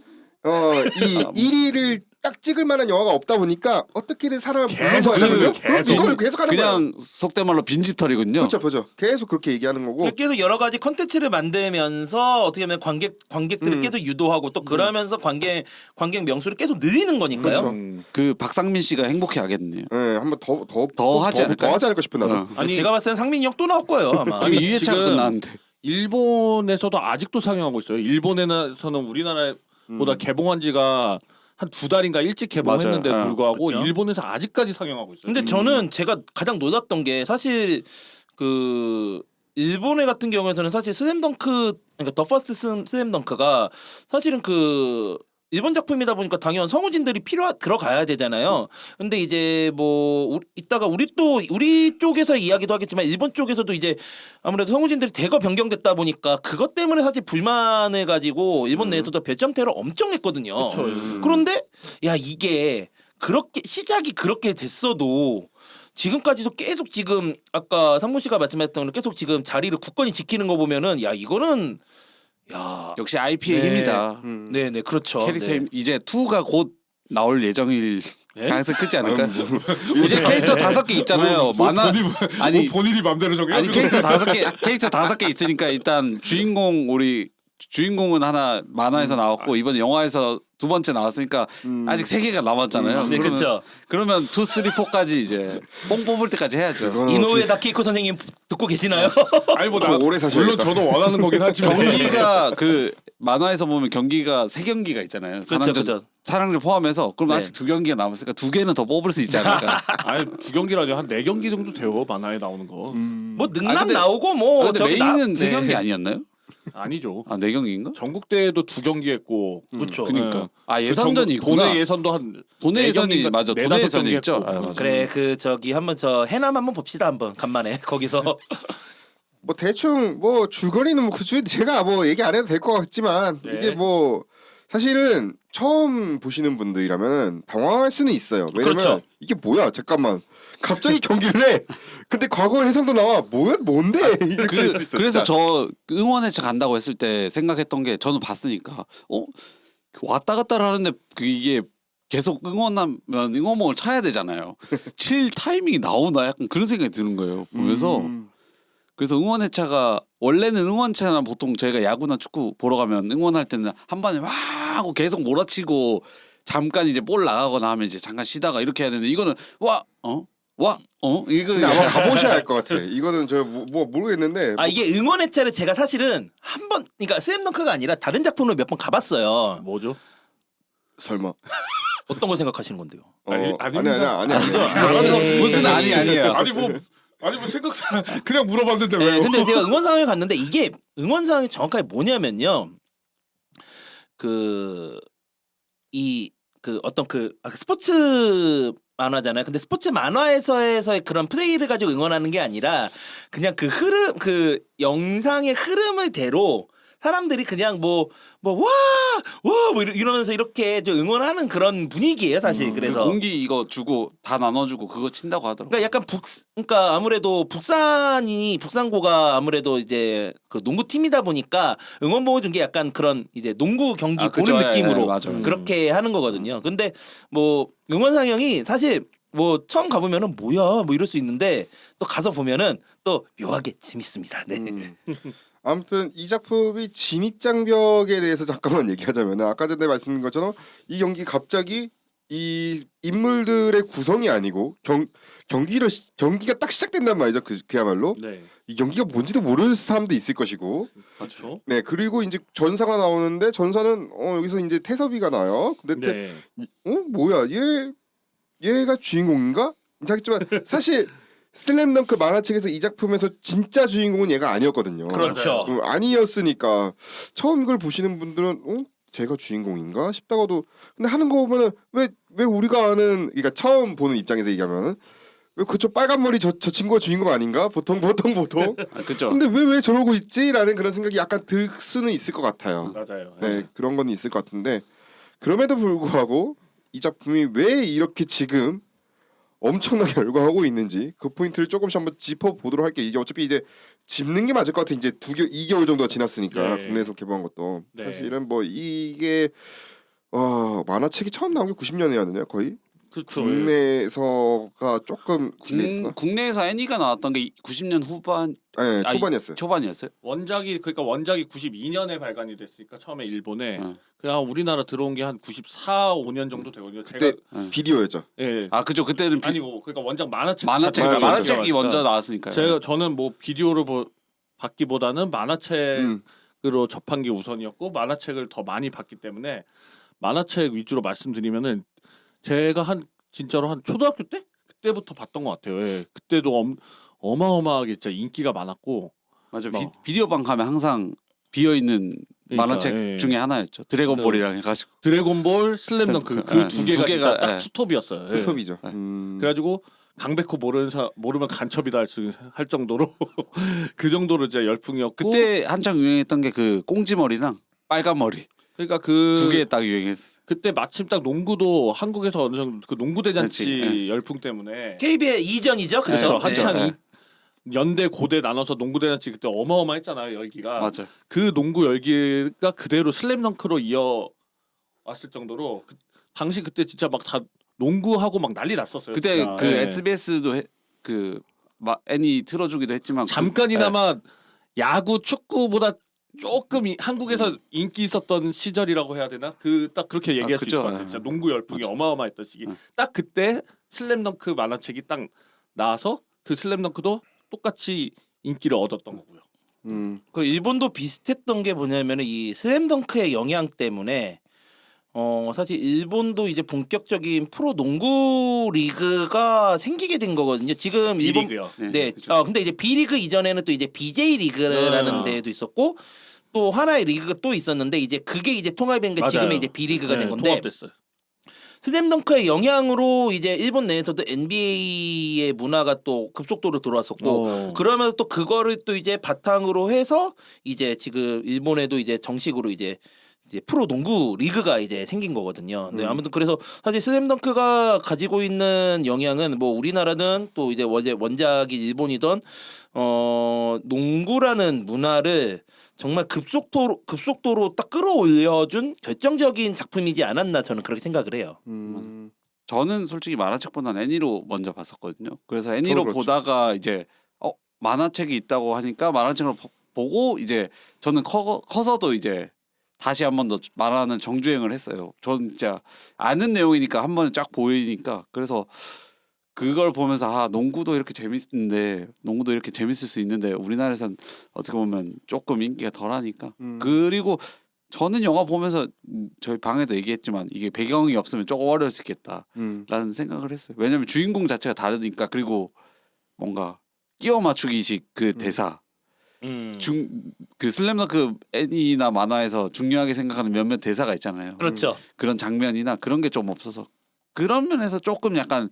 이 1위를 딱 찍을 만한 영화가 없다 보니까 어떻게든 사람을 계속 불러서 하는 거예요. 그럼 이거를 계속 하는 거예요. 그냥 속된 말로 빈집털이군요. 그렇죠, 그렇죠. 계속 그렇게 얘기하는 거고. 계속 여러 가지 컨텐츠를 만들면서 어떻게 보면 관객들을 계속 유도하고 또 그러면서 관객 명수를 계속 늘리는 거니까요. 그렇죠. 그 박상민 씨가 행복해 하겠네요. 네, 한번 더 하지 않을까요? 더 하지 않을까 싶은 나도. 어. 아니 제가 봤을 땐 상민이 형 또 나올 거예요 아마. 지금 아니, 2회차가 지금 끝났는데. 일본에서도 아직도 상영하고 있어요. 일본에서는 우리나라보다 개봉한 지가 한 2달인가 일찍 개봉했는데 맞아요. 불구하고 그렇죠. 일본에서 아직까지 상영하고 있어요. 근데 저는 제가 가장 놀랐던 게 사실 그 일본의 같은 경우에는 사실 스램덩크 그러니까 더 퍼스트 스램덩크가 사실은 그 일본 작품이다 보니까 당연 성우진들이 들어가야 되잖아요. 근데 이제 뭐 이따가 우리 쪽에서 이야기도 하겠지만 일본 쪽에서도 이제 아무래도 성우진들이 대거 변경됐다 보니까 그것 때문에 사실 불만을 가지고 일본 내에서도 별점태를 엄청 냈거든요. 그렇죠. 그런데 야 이게 그렇게 시작이 그렇게 됐어도 지금까지도 계속 지금 아까 상무 씨가 말씀하셨던 계속 지금 자리를 굳건히 지키는 거 보면은 야 이거는 야 역시 IP의 네. 힘이다. 네네 그렇죠. 캐릭터 네. 힘. 이제 2가 곧 나올 예정일 예? 가능성이 크지 않을까요? 이제 캐릭터 5개 있잖아요. 아니 본인이 맘대로 정해요. 아니 캐릭터 5개 있으니까 일단 주인공은 하나 만화에서 나왔고 이번 영화에서 2번째 나왔으니까 아직 3개가 남았잖아요. 네 그렇죠. 그러면 2, 3, 4까지 이제 뽕 뽑을 때까지 해야죠. 그거는 이노우에 다키코 선생님 듣고 계시나요? 아니 뭐 좀 오래 사셔야겠다. 물론 저도 원하는 거긴 하지만 경기가 그 만화에서 보면 경기가 3경기가 있잖아요. 그렇죠. 사랑전 포함해서 그럼 네. 아직 2경기가 남았으니까 2개는 더 뽑을 수 있지 않을까. 아니 2경기라니 한 4경기 정도 돼요 만화에 나오는 거. 뭐 능남 근데- 나오고 뭐 근데 저기 메인은 네. 3경기 아니었나요? 아니죠. 아 4경기인가? 전국대회도 2경기 했고. 그렇죠. 그러니까 아 그 예선전이 전국- 있구나. 도내 예선도 한 도내 예선이 4경기인가 맞아. 도내 4-5 예선이 경기 있죠. 했고. 아, 맞아. 그래 그 저기 한번 저 해남 한번 봅시다 한번 간만에 거기서 뭐 대충 뭐 줄거리는 뭐 그주 제가 뭐 얘기 안 해도 될 것 같지만 네. 이게 뭐 사실은 처음 보시는 분들이라면 당황할 수는 있어요. 왜냐면 그렇죠. 이게 뭐야? 잠깐만. 갑자기 경기를 해. 근데 과거 해상도 나와. 뭔데? 이렇게 될 수 있어. 그래서 진짜. 저 응원회차 간다고 했을 때 생각했던 게 저는 봤으니까 왔다 갔다 하는데 이게 계속 응원하면 응원봉을 차야 되잖아요. 칠 타이밍이 나오나 약간 그런 생각이 드는 거예요. 보면서 그래서 응원회차가 원래는 응원차나 보통 저희가 야구나 축구 보러 가면 응원할 때는 한 번에 와 하고 계속 몰아치고 잠깐 이제 볼 나가거나 하면 이제 잠깐 쉬다가 이렇게 해야 되는데 이거는 이거 근데 아마 가보셔야 할 것 같아. 이거는 저 뭐 모르겠는데. 아 이게 응원회차를 제가 사실은 한 번 그러니까 스램덩크가 아니라 다른 작품을 몇 번 가봤어요. 뭐죠? 설마. 어떤 걸 생각하시는 건데요? 아니 아닙니다. 아니. 무슨 아니에요. 아니 뭐 생각 그냥 물어봤는데 네, 왜요? 근데 제가 응원상에 갔는데 이게 응원상이 정확하게 뭐냐면요. 그 어떤 스포츠 만화잖아요. 근데 스포츠 만화에서의 그런 플레이를 가지고 응원하는 게 아니라 그냥 그 그 영상의 흐름을 대로 사람들이 그냥 뭐 이러면서 이렇게 좀 응원하는 그런 분위기예요, 사실. 그래서 그 공기 이거 주고 다 나눠주고 그거 친다고 하더라고. 그러니까 약간 그러니까 아무래도 북산고가 아무래도 이제 그 농구 팀이다 보니까 응원봉을 준 게 약간 그런 이제 농구 경기 그죠. 보는 느낌으로 예, 맞아요. 그렇게 하는 거거든요. 근데 뭐 응원 상영이 사실 뭐 처음 가보면은 뭐야 뭐 이럴 수 있는데 또 가서 보면은 또 묘하게 재밌습니다. 네. 아무튼 이 작품이 진입장벽에 대해서 잠깐만 얘기하자면 아까 전에 말씀드린 것처럼 이 경기 갑자기 이 인물들의 구성이 아니고 경기가 딱 시작된단 말이죠. 그야말로 네, 이 경기가 뭔지도 모르는 사람도 있을 것이고 그렇죠. 네 그리고 이제 전사가 나오는데 전사는 여기서 이제 태섭이가 나요. 근데 네. 뭐야 얘가 주인공인가? 하겠지만 사실 슬램덩크 만화책에서 이 작품에서 진짜 주인공은 얘가 아니었거든요. 그렇죠. 아니었으니까 처음 이걸 보시는 분들은 제가 주인공인가 싶다가도 근데 하는 거 보면은 왜 우리가 아는 그러니까 처음 보는 입장에서 얘기하면은 왜 그저 빨간 머리 저 친구가 주인공 아닌가 보통 그죠. 근데 왜 저러고 있지라는 그런 생각이 약간 들 수는 있을 것 같아요. 맞아요. 네, 그런 건 있을 것 같은데 그럼에도 불구하고 이 작품이 왜 이렇게 지금 엄청나게 열광하고 있는지 그 포인트를 조금씩 한번 짚어보도록 할게요. 이게 어차피 이제 짚는 게 맞을 것 같아. 이제 2개월 정도가 지났으니까 네. 국내에서 개봉한 것도 네. 사실은 뭐 이게 만화책이 처음 나온 게 90년이었느냐 거의 그렇죠. 국내에서가 조금 딜레이했나? 국내에서 애니가 나왔던 게 90년 후반 네, 아니, 초반이었어요. 초반이었어요. 원작이 92년에 발간이 됐으니까 처음에 일본에 어. 그냥 우리나라 들어온 게 한 94, 5년 정도 되거든요. 그때 제가 비디오였죠. 예. 아 그죠. 그때는 아니고 그러니까 원작 만화책 만화책 맞아요. 만화책이 들어가니까 먼저 나왔으니까요. 저는 뭐 비디오로 받기보다는 만화책으로 접한 게 우선이었고 만화책을 더 많이 봤기 때문에 만화책 위주로 말씀드리면은 제가 진짜로 한 초등학교 때 그때부터 봤던 것 같아요. 예. 그때도 어마어마하게 진짜 인기가 많았고 맞아. 뭐. 비디오방 가면 항상 비어 있는 그러니까, 만화책 예. 중에 하나였죠. 드래곤볼이랑 해가지고. 드래곤볼, 슬램덩크 그 예. 두 개가 두 진짜 개가, 딱 예. 투톱이었어요. 예. 톱이죠. 네. 그래가지고 강백호 모르면 간첩이다 할 정도로 그 정도로 진짜 열풍이었고 그때 한창 유행했던 게 그 꽁지머리랑 빨간 머리 그러니까 두 개 딱 유행했어. 그때 마침 딱 농구도 한국에서 어느 정도 그 농구 대잔치 그렇지, 열풍 때문에 KB의 이전이죠. 그렇죠. 그렇죠. 한창 네. 연대 고대 나눠서 농구 대잔치 그때 어마어마했잖아요 열기가. 맞아. 그 농구 열기가 그대로 슬램덩크로 이어왔을 정도로 당시 그때 진짜 막 다 농구하고 막 난리 났었어요. 그때 진짜. 그 예. SBS도 애니 틀어주기도 했지만 잠깐이나마 야구 축구보다 조금 한국에서 인기 있었던 시절이라고 해야 되나? 딱 그렇게 얘기할 수 있을 그죠. 것 같아요. 진짜 농구 열풍이 맞아. 어마어마했던 시기. 응. 딱 그때 슬램덩크 만화책이 딱 나와서 그 슬램덩크도 똑같이 인기를 얻었던 거고요. 그 일본도 비슷했던 게 뭐냐면은 이 슬램덩크의 영향 때문에 사실 일본도 이제 본격적인 프로 농구 리그가 생기게 된 거거든요. 지금 일본 B리그요. 네. 그죠. 근데 이제 B리그 이전에는 또 이제 BJ 리그라는 데도 있었고 또 하나의 리그가 또 있었는데 이제 그게 이제 통합된 게 맞아요. 지금의 이제 B리그가 된 건데 통합됐어요. 슬램덩크의 영향으로 이제 일본 내에서도 NBA의 문화가 또 급속도로 들어왔었고 그러면서 또 그거를 또 이제 바탕으로 해서 이제 지금 일본에도 이제 정식으로 이제 프로 농구 리그가 이제 생긴 거거든요. 네, 아무튼 그래서 사실 슬램덩크가 가지고 있는 영향은 뭐 우리나라는 또 이제 원작이 일본이던 농구라는 문화를 정말 급속도로 딱 끌어올려준 결정적인 작품이지 않았나 저는 그렇게 생각을 해요. 저는 솔직히 만화책보다는 애니로 먼저 봤었거든요. 그래서 저도 애니로 그렇죠. 보다가 이제 만화책이 있다고 하니까 만화책을 보고 이제 저는 커서도 이제 다시 한 번 더 만화는 정주행을 했어요. 저는 진짜 아는 내용이니까 한 번에 쫙 보이니까 그래서 그걸 보면서 농구도 이렇게 재밌는데 농구도 이렇게 재밌을 수 있는데 우리나라에선 어떻게 보면 조금 인기가 덜하니까 그리고 저는 영화 보면서 저희 방에도 얘기했지만 이게 배경이 없으면 조금 어려울 수 있겠다라는 생각을 했어요. 왜냐면 주인공 자체가 다르니까 그리고 뭔가 끼워 맞추기식 그 대사 그 슬램덩크 애니나 만화에서 중요하게 생각하는 몇몇 대사가 있잖아요. 그렇죠. 그런 장면이나 그런 게 좀 없어서 그런 면에서 조금 약간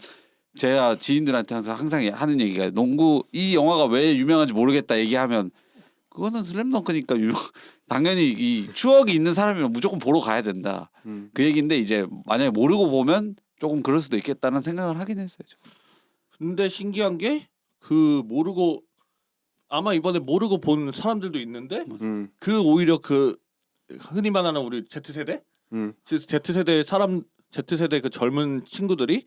제가 지인들한테 항상 하는 얘기가 농구 이 영화가 왜 유명한지 모르겠다 얘기하면 그거는 슬램덩크니까 당연히 이 추억이 있는 사람이면 무조건 보러 가야 된다. 그 얘기인데 이제 만약에 모르고 보면 조금 그럴 수도 있겠다는 생각을 하긴 했어요. 근데 신기한 게 모르고 아마 이번에 모르고 본 사람들도 있는데 그 오히려 그 흔히 말하는 우리 Z세대 Z세대 그 젊은 친구들이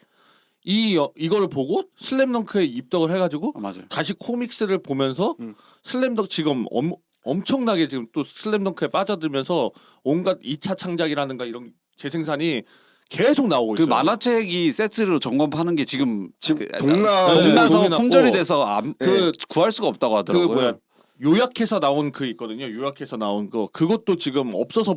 이거를 보고 슬램덩크에 입덕을 해가지고 맞아요. 다시 코믹스를 보면서 슬램덩크 지금 엄청나게 지금 또 슬램덩크에 빠져들면서 온갖 2차 창작이라든가 이런 재생산이 계속 나오고 그 있어요. 만화책이 세트로 점검하는 게 지금 동나서 동나서 네, 품절이 났고. 돼서 구할 수가 없다고 하더라고요. 그 뭐야 요약해서 나온 그 있거든요. 요약해서 나온 그것도 지금 없어서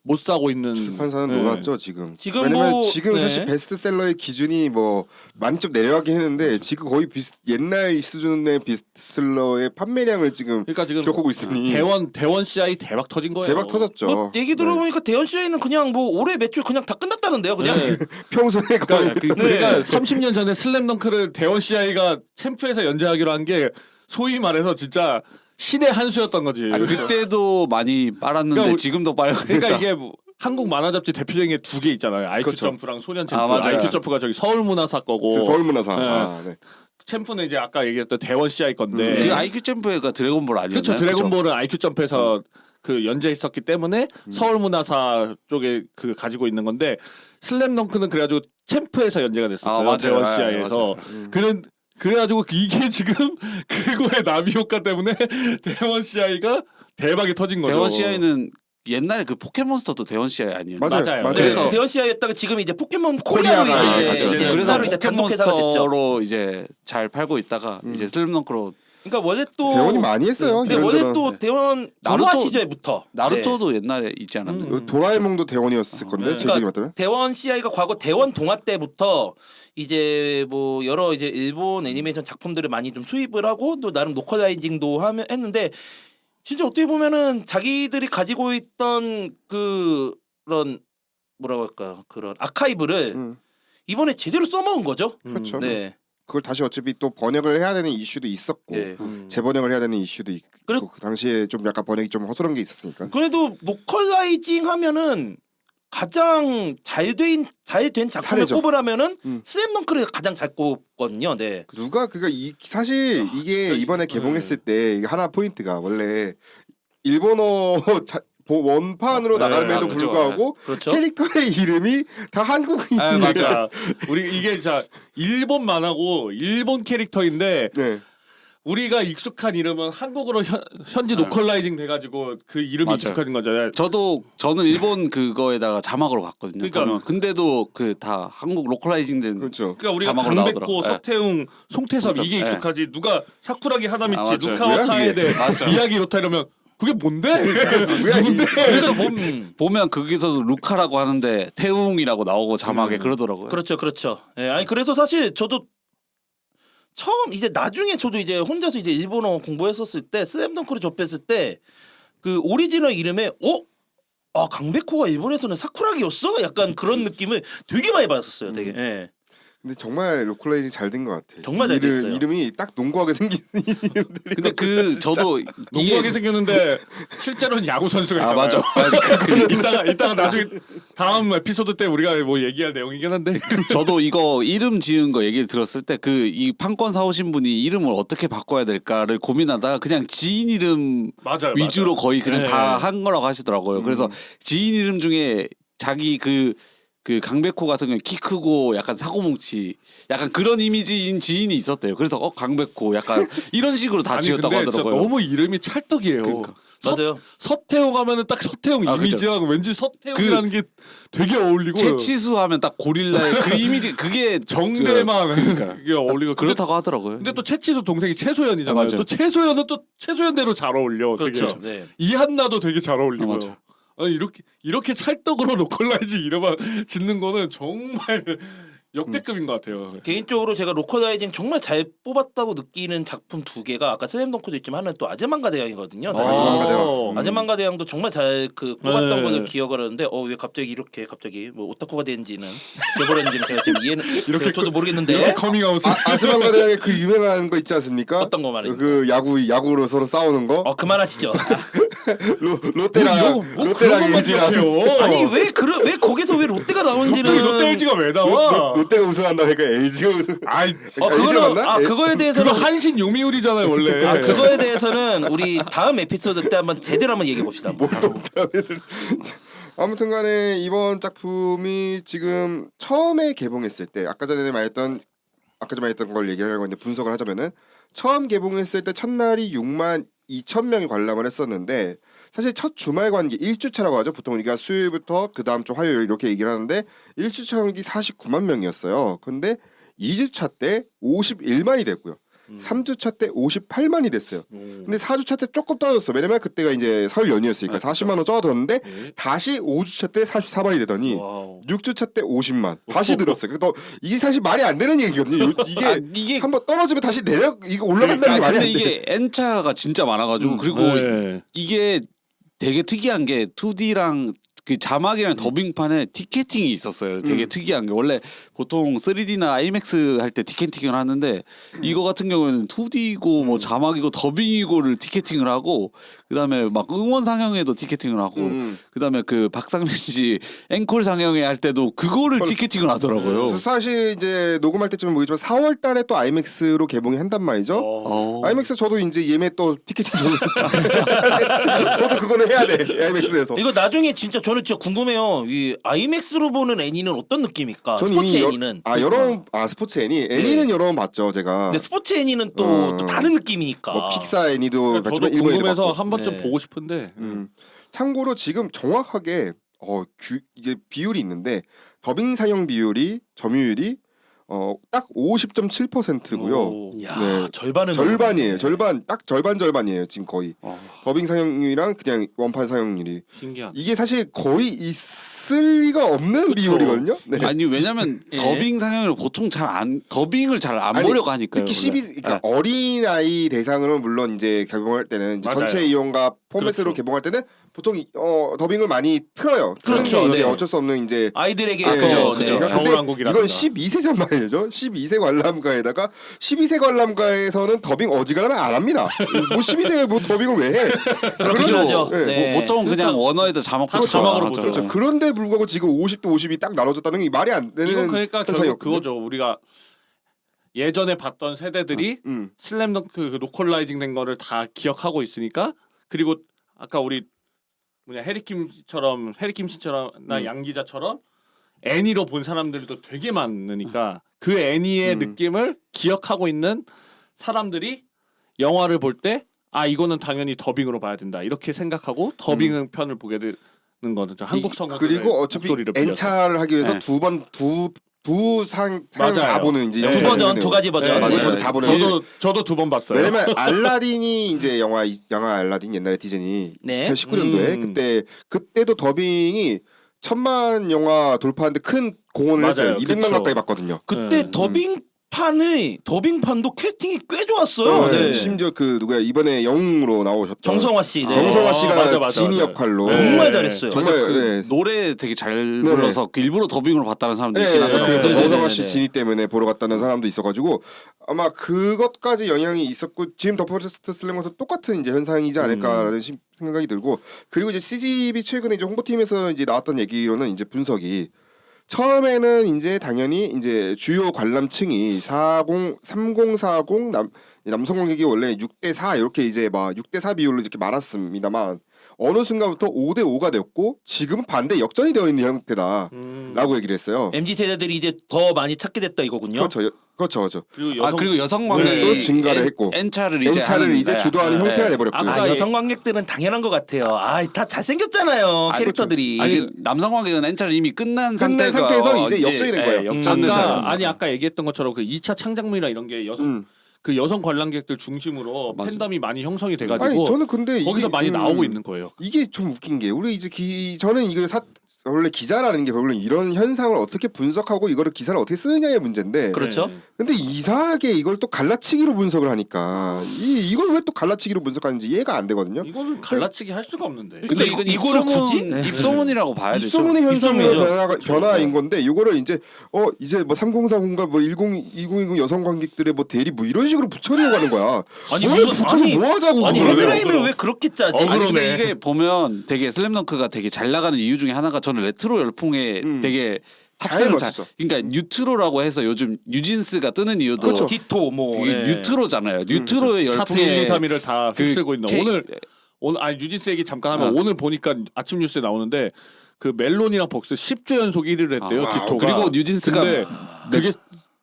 못 사고 있는 출판사는 네. 놀았죠 지금. 지금 왜냐면 뭐, 지금 네. 사실 베스트셀러의 기준이 뭐 많이 좀 내려가긴 했는데 지금 거의 옛날 수준의 베스트셀러의 판매량을 지금 그러니까 지금 기록하고 있으니 대원 CI 대박 터진 거예요. 대박 터졌죠. 뭐 얘기 들어보니까 대현 씨는 그냥 뭐 올해 매출 그냥 다 끝났다는데요. 그냥 네. 평소에 거의 그러니까 30년 전에 슬램덩크를 대원 CI가 챔프에서 연재하기로 한 게 소위 말해서 진짜 신의 한 수였던 거지. 아, 그때도 많이 빨았는데 그러니까 지금도 빨고 그러니까 이게 뭐 한국 만화 잡지 대표적인 게 두 개 있잖아요. IQ 그렇죠. 점프랑 소년 챔프. 아, 맞아요. IQ 점프가 저기 서울문화사 거고 서울문화사. 네. 아, 네. 챔프는 이제 아까 얘기했던 대원 CI 건데. 그 IQ 점프가 드래곤볼 아니었나요? 그렇죠. 드래곤볼은 IQ 점프에서 그 연재했었기 때문에 서울문화사 쪽에 그 가지고 있는 건데 슬램덩크는 그래가지고 챔프에서 연재가 됐었어요. 아, 맞아요. 대원 아, CI에서. 맞아요. 그래가지고 이게 지금 그거의 나비 효과 때문에 대원 CI가 대박이 터진 거죠. 대원 CI는 옛날에 그 포켓몬스터도 대원 CI 아니에요? 맞아요. 맞아요. 맞아요. 그래서 대현 씨였다가 지금 이제 포켓몬 코리아가 코리아로 가죠. 이제 네. 그래서 회사로 이제 단독 회사가 됐죠. 포켓몬스터로 이제 잘 팔고 있다가 이제 슬램덩크로 그러니까 원래 또 대원이 많이 했어요. 근데 원래 이런저런. 또 대원 나루토- 동화 시절부터 나루토도 옛날에 있지 않았나요? 도라에몽도 대원이었을 건데 네. 제 기억이 맞다면. 대원 CI가 과거 대원 동화 때부터 이제 뭐 여러 이제 일본 애니메이션 작품들을 많이 좀 수입을 하고 또 나름 로컬라이징도 했는데 진짜 어떻게 보면은 자기들이 가지고 있던 그런 뭐라고 할까요? 그런 아카이브를 이번에 제대로 써먹은 거죠. 그렇죠. 네. 그걸 다시 어차피 또 번역을 해야 되는 이슈도 있었고 예. 재번역을 해야 되는 이슈도 있고 그리고- 그 당시에 좀 약간 번역이 좀 허술한 게 있었으니까. 그래도 로컬라이징 하면은 가장 잘 된 작품을 사례죠. 꼽으라면은 음. 슬램덩크를 가장 잘 꼽거든요. 네. 누가 사실 이게 진짜 이번에 네. 개봉했을 때 이게 하나 포인트가 원래 일본어 원판으로 네, 나감에도 그렇죠. 불구하고 그렇죠. 캐릭터의 이름이 다 한국인이에요. 아, 맞아요. 자, 우리 이게 자 일본 만화고 일본 캐릭터인데 네. 우리가 익숙한 이름은 한국어로 현지 로컬라이징 돼가지고 그 이름이 맞아요. 익숙해진 거잖아요. 저는 일본 그거에다가 자막으로 봤거든요. 그러니까- 그러면 근데도 그 다 한국 로컬라이징된 그렇죠. 그러니까 우리가 자막으로 강백호, 나오더라고요. 서태웅, 송태섭 그렇죠. 이게 예. 익숙하지. 누가 사쿠라기 하나미치, 맞아요. 누카와 카에데, 맞아. 미야기 로타 이러면 그게 뭔데? 누구야, 누군데? 그래서 음. 보면 거기서도 루카라고 하는데 태웅이라고 나오고 자막에 그러더라고요. 그렇죠, 그렇죠. 예, 아니 그래서 사실 저도 처음 이제 나중에 저도 이제 혼자서 이제 일본어 공부했었을 때 슬램덩크를 접했을 때 그 오리지널 이름에 아 강백호가 일본에서는 사쿠라기였어? 약간 그런 느낌을 되게 많이 받았었어요. 되게. 예. 근데 정말 로컬라이징 잘 된 것 같아. 정말 잘 됐어요. 이름이 딱 농구하게 생긴 이름들이. 근데 그 저도 농구하게 생겼는데 실제로는 야구 선수가 아 있잖아요. 맞아. 이따가 나중에 다음 에피소드 때 우리가 뭐 얘기할 내용이긴 한데 저도 이거 이름 지은 거 얘기를 들었을 때 그 이 판권 사오신 분이 이름을 어떻게 바꿔야 될까를 고민하다가 그냥 지인 이름 맞아요. 위주로 맞아요. 거의 그냥 네. 다 한 거라고 하시더라고요. 그래서 지인 이름 중에 자기 그 강백호 같은 경우 키 크고 약간 사고뭉치 약간 그런 이미지인 지인이 있었대요. 그래서 강백호 약간 이런 식으로 다 아니 지었다고 근데 진짜 하더라고요. 너무 이름이 찰떡이에요. 그러니까. 맞아요. 서태웅 하면은 딱 서태웅 아, 그죠. 이미지랑 왠지 서태웅이라는 게 되게 어울리고 채치수 하면 딱 고릴라의 그 이미지 그게 정대만 그러니까. 이게 어울리고 그렇다고 하더라고요. 근데 또 채치수 동생이 최소연이잖아요. 아, 맞아요. 또 최소연은 또 최소연대로 잘 어울려. 그렇죠. 되게. 네. 이한나도 되게 잘 어울리고요. 맞아. 아니, 이렇게 찰떡으로 로컬라이징 이름을 짓는 거는 정말 역대급인 것 같아요. 개인적으로 제가 로컬라이징 정말 잘 뽑았다고 느끼는 작품 두 개가 아까 슬램덩크도 있지만 하나는 또 아즈만가 대왕이거든요. 아즈만가 대왕. 아즈만가 대왕도 정말 잘 그 뽑았던 네. 것을 기억을 하는데 왜 갑자기 이렇게 뭐 오타쿠가 되는지는 되버렸는지는 제가 지금 이해는 이렇게 저도 모르겠는데 이렇게 커밍아웃을 아즈만가 대왕의 그 유명한 거 있지 않습니까? 어떤 거 말입니까? 그 야구로 서로 싸우는 거. 그만하시죠. 롯데랑 LG랑 아니 왜 거기서 왜 롯데가 나오는지는 갑자기 롯데 LG가 왜 나와? 롯데가 우승한다 하니까 LG가 우승. 아이 LG가 그거는 맞나? 그거에 대해서는 그거 한신 요미우리잖아요 원래. 그거에 대해서는 우리 다음 에피소드 때 한번 제대로 한번 얘기해 봅시다. 아무튼간에 이번 작품이 지금 처음에 개봉했을 때 아까 전에 말했던 걸 얘기하려고 했는데 분석을 하자면은 처음 개봉했을 때 첫날이 6만 2천 명이 관람을 했었는데 사실 첫 주말 관계 1주차라고 하죠. 보통 우리가 수요일부터 그 다음 주 화요일 이렇게 얘기를 하는데 1주차 관계 49만 명이었어요. 근데 2주차 때 51만이 됐고요. 3주차 때 58만이 됐어요. 근데 4주차 때 조금 떨어졌어. 왜냐면 그때가 이제 설 연휴였으니까 40만 원 적어졌는데 네. 다시 5주차 때 44만이 되더니 와우. 6주차 때 50만 다시 늘었어요. 그래서 이게 사실 말이 안 되는 얘기거든요. 이게 이게 한번 떨어지면 다시 내려 이거 올라간다는 게 말이 근데 안 돼. 이게 N차가 진짜 많아가지고 그리고 네. 이게 되게 특이한 게 2D랑 그 자막이랑 더빙판에 티켓팅이 있었어요. 되게 특이한 게 원래 보통 3D나 IMAX 할 때 티켓팅을 하는데 이거 같은 경우에는 2D고 뭐 자막이고 더빙이고를 티켓팅을 하고 그다음에 막 응원 상영회도 티켓팅을 하고 그다음에 그 박상민 씨 앵콜 상영회 할 때도 그거를 티켓팅을 하더라고요. 그래서 사실 이제 녹음할 때쯤은 모르겠지만 4월 달에 또 IMAX로 개봉이 한단 말이죠. IMAX 저도 이제 예매 또 티켓팅 저도 그거는 해야 돼. IMAX에서. 이거 나중에 진짜 저는 진짜 궁금해요. 이 IMAX로 보는 애니는 어떤 느낌입니까? 전 스포츠 이미 애니는. 여러 스포츠 애니 애니는 여러 번 봤죠 제가. 근데 스포츠 애니는 또 다른 느낌이니까. 뭐 픽사 애니도 그러니까 저도 봤지만 일본 애니도 궁금해서 봤고. 한 번쯤 네. 보고 싶은데 참고로 지금 정확하게 이게 비율이 있는데 더빙 상영 비율이 점유율이 딱 50.7%고요. 오. 야, 네. 절반은 절반이에요. 넘네. 딱 절반이에요 지금 거의. 더빙 상영률이랑 그냥 원판 상영률이 신기하다. 이게 사실 거의 있을 리가 없는 그쵸. 비율이거든요. 네. 아니 왜냐면 예. 더빙 상영을 보통 더빙을 잘 안 아니, 보려고 하니까요. 특히 원래. 12 그러니까 어린 아이 대상으로 물론 이제 개봉할 때는 이제 맞아요. 전체 이용과 포맷으로 그렇죠. 개봉할 때는 보통 더빙을 많이 틀어요. 트는 그렇죠. 게 이제 네. 어쩔 수 없는 이제 아이들에게 네, 그죠, 네. 그죠. 근데 겨울왕국이라든가. 이건 12세란 말이죠. 12세 관람가에다가 12세 관람가에서는 더빙 어지간하면 안 합니다. 뭐 12세가 뭐 더빙을 왜 해? 그렇긴 하죠. 네. 네. 보통 그냥 원어에다 자막 다 붙여 자막으로 알았죠. 보죠. 그렇죠. 그런데 불구하고 지금 50대 50이 딱 나눠졌다는 게 말이 안 되는 이건 그러니까 결국 현상이었거든요. 그거죠. 우리가 예전에 봤던 세대들이 슬램덩크 그 로컬라이징 된 거를 다 기억하고 있으니까 그리고 아까 우리 해리킴 씨처럼 나 양 기자처럼 애니로 본 사람들도 되게 많으니까 그 애니의 느낌을 기억하고 있는 사람들이 영화를 볼 때 이거는 당연히 더빙으로 봐야 된다 이렇게 생각하고 더빙 편을 보게 되는 거죠. 한국 성우들의 그리고 어차피 목소리를 빌려서. N차를 하기 위해서 네. 두 상 다 맞아요. 보는 이제 네. 두 영상이 버전, 되네요. 두 가지 버전. 맞아요. 네. 저도 다 보는. 저도 두 번 봤어요. 왜냐면 알라딘이 이제 영화 알라딘 옛날에 디즈니 네. 2019년도에 그때도 더빙이 1000만 영화 돌파하는데 큰 공헌을 맞아요. 했어요. 200만 그쵸. 가까이 봤거든요. 그때 네. 더빙판도 캐스팅이 꽤 좋았어요. 네. 네. 심지어 그 누구야 이번에 영웅으로 나오셨던 정성화 씨. 네. 정성화 씨가 맞아. 진이 역할로 네. 정말 잘했어요. 정말 그 네. 노래 되게 잘 불러서 그 일부러 더빙으로 봤다는 사람도 네, 있긴 하더라고요. 그래서 네, 정성화 네, 씨 네. 진위 때문에 보러 갔다는 사람도 있어가지고 아마 그것까지 영향이 있었고 지금 더 퍼스트 슬램에서 똑같은 이제 현상이지 않을까라는 생각이 들고 그리고 이제 CGV 최근에 이제 홍보팀에서 이제 나왔던 얘기로는 이제 분석이 처음에는 이제 당연히 이제 주요 관람층이 3040 남성 관객이 원래 6대4 이렇게 이제 막 6대4 비율로 이렇게 많았습니다만 어느 순간부터 5대5가 되었고 지금은 반대 역전이 되어 있는 형태다라고 얘기를 했어요. MZ 세대들이 이제 더 많이 찾게 됐다 이거군요. 그렇죠. 그리고 여성 네. 관객이 증가를 했고 N차를 이제 N차를 이제 하는, 주도하는 네. 형태가 돼버렸고요. 아까 여성 관객들은 당연한 것 같아요. 다 잘생겼잖아요. 캐릭터들이. 아니 남성 관객은 N차를 이미 끝난 상태에서 이제 역전이 된 거예요. 역전된 사람. 아까 얘기했던 것처럼 그 2차 창작물이나 이런 게 그 여성 관람객들 중심으로 맞아. 팬덤이 많이 형성이 아니 돼가지고 저는 근데 거기서 이게, 많이 나오고 있는 거예요. 이게 좀 웃긴 게 우리 이제 저는 이거 원래 기자라는 게 원래 이런 현상을 어떻게 분석하고 이거를 기사를 어떻게 쓰느냐의 문제인데 그렇죠. 네. 근데 이상하게 이걸 또 갈라치기로 분석을 하니까 이걸 왜 또 갈라치기로 분석하는지 이해가 안 되거든요. 이거는 갈라치기 할 수가 없는데. 근데 이건 이거를 굳이? 입소문이라고 봐야 되죠. 입소문의 현상의 입소문이죠. 변화인 건데 이거를 이제 뭐 3040과 뭐 2020 여성 관객들의 뭐 대리 뭐 이런 식으로 붙여내려고 하는 거야. 아니, 뭘 무슨- 붙여서 아니, 뭐 하자고 아니 그거를. 헤드라인을 왜 그렇게 짜지? 아니 근데 그러네. 이게 보면 되게 슬램덩크가 되게 잘 나가는 이유 중에 하나가 저는 레트로 열풍에 되게 잘 탑승을 맞췄어. 그러니까 뉴트로라고 해서 요즘 뉴진스가 뜨는 이유도 그렇죠. 디토 뭐 되게 예. 뉴트로잖아요. 뉴트로의 차트 1, 2, 열풍에 3위를 다 그 휩쓸고 있는 K- 오늘 아니 뉴진스 얘기 잠깐 하면 아. 오늘 보니까 아침 뉴스에 나오는데 그 멜론이랑 벅스 10주 연속 1위를 했대요. 아, 디토가. 그리고 뉴진스가 근데 그게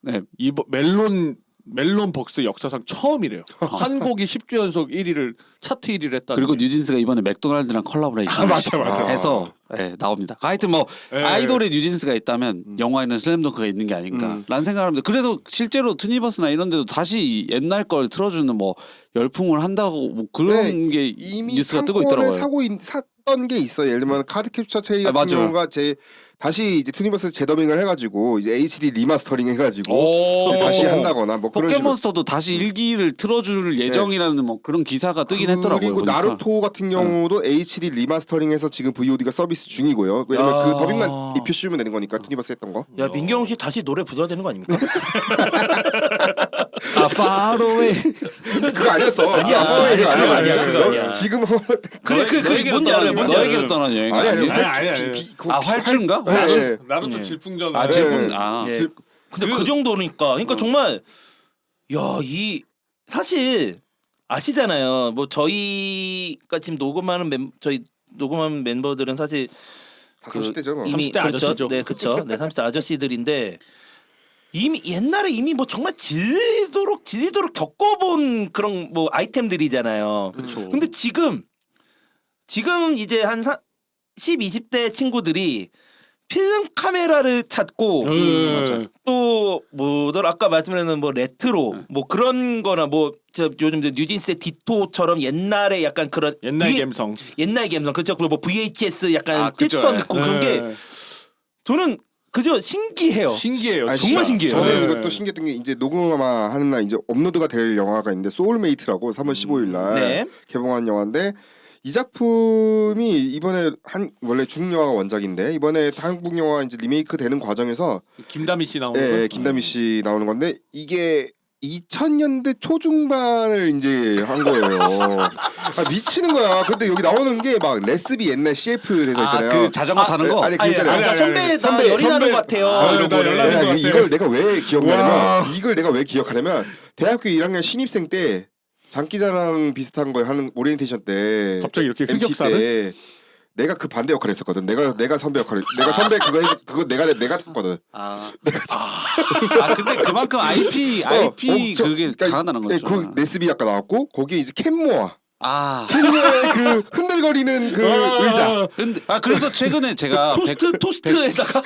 네. 멜론 멜론 벅스 역사상 처음이래요. 한 곡이 10주 연속 1위를 차트 1위를 했다. 그리고 뉴진스가 이번에 맥도날드랑 컬래버레이션 맞아. 해서 나옵니다. 하여튼 뭐 예. 아이돌에 뉴진스가 있다면 영화에는 슬램덩크가 있는 게 아닌가라는 생각을 합니다. 그래서 실제로 투니버스나 이런 데도 다시 옛날 걸 틀어주는 뭐 열풍을 한다고 뭐 그런 게 이미 뉴스가 뜨고 상권을 있더라고요. 샀던 게 있어요. 예를 들면 카드 캡처 체리 같은 맞아요. 경우가 다시 이제 투니버스 재더빙을 해가지고 이제 HD 리마스터링 해가지고 오. 이제 다시 한다거나 뭐 그런 식으로. 포켓몬스터도 다시 일기를 틀어줄 예정이라는 뭐 그런 기사가 뜨긴 했더라고요. 그리고 보니까. 나루토 같은 경우도 HD 리마스터링해서 지금 VOD가 서비스 중이고요. 왜냐면 야. 그 더빙만 입혀 씌우면 되는 거니까 투니버스 했던 거. 야 민경 씨 다시 노래 부르야 되는 거 아닙니까? Far Away. 그거 아니었어. 아니야. 아니야. 그거 아니야. 지금 그게 뭔지 알아요? 뭔지 너에게로 알아요? 떠난 여행 아니 아니에요? 아니. 활주인가? 네, 네. 나루토 예. 질풍전. 아 질풍. 아 예. 근데 그 정도니까 그러니까 정말 야 이 사실 아시잖아요. 뭐 저희가 지금 저희 녹음하는 멤버들은 사실 다 30대죠. 뭐. 이미 30대 아저씨죠. 네, 그렇죠. 네, 30대 아저씨들인데 이미 옛날에 이미 뭐 정말 질리도록 겪어본 그런 뭐 아이템들이잖아요. 그렇죠. 근데 지금 이제 한 10, 20대 친구들이 필름 카메라를 찾고 맞아요. 또 뭐더라 아까 말씀드린 뭐 레트로 뭐 그런 거나 뭐 저 요즘 뉴진스의 디토처럼 옛날에 약간 그런 옛날 감성. 옛날 감성 그렇죠. 그리고 뭐 VHS 약간 아, 그죠. 뜯던 예. 듣고 그런 게 저는 그저 신기해요. 신기해요. 아니, 정말 진짜. 신기해요. 저는 네. 이것도 신기했던 게 이제 녹음아 하는 날 이제 업로드가 될 영화가 있는데 소울메이트라고 3월 15일 날 네. 개봉한 영화인데 이 작품이 이번에 원래 중국 영화가 원작인데 이번에 한국 영화 이제 리메이크 되는 과정에서 김다미 씨 나오는 예, 거. 김다미 씨 나오는 건데 이게 2000년대 초중반을 이제 한 거예요. 미치는 거야. 근데 여기 나오는 게 막 레스비 옛날 CF 대사 있잖아요. 그 자전거 타는 거. 아니 그 아니, 있잖아요. 아니, 선배 선배, 열이 나는 선배. 것 같아요. 아, 나 연락이 내가 것 같아. 이걸 내가 왜 기억나냐면 와. 이걸 내가 왜 기억하냐면 대학교 1학년 신입생 때 장기자랑 비슷한 거 하는 오리엔테이션 때 갑자기 이렇게 MT 흑역사를. 때 내가 그 반대 역할 했었거든. 내가 선배 역할. 내가 선배 그거 내가 탔거든. 근데 그만큼 IP 엄청- 그게 그러니까 강하다는 거죠. 그 네스비 아까 나왔고 거기에 이제 캔모아. 아. 캔모아의 그 흔들거리는 그 의자. 근데 그래서 최근에 제가 토스트에다가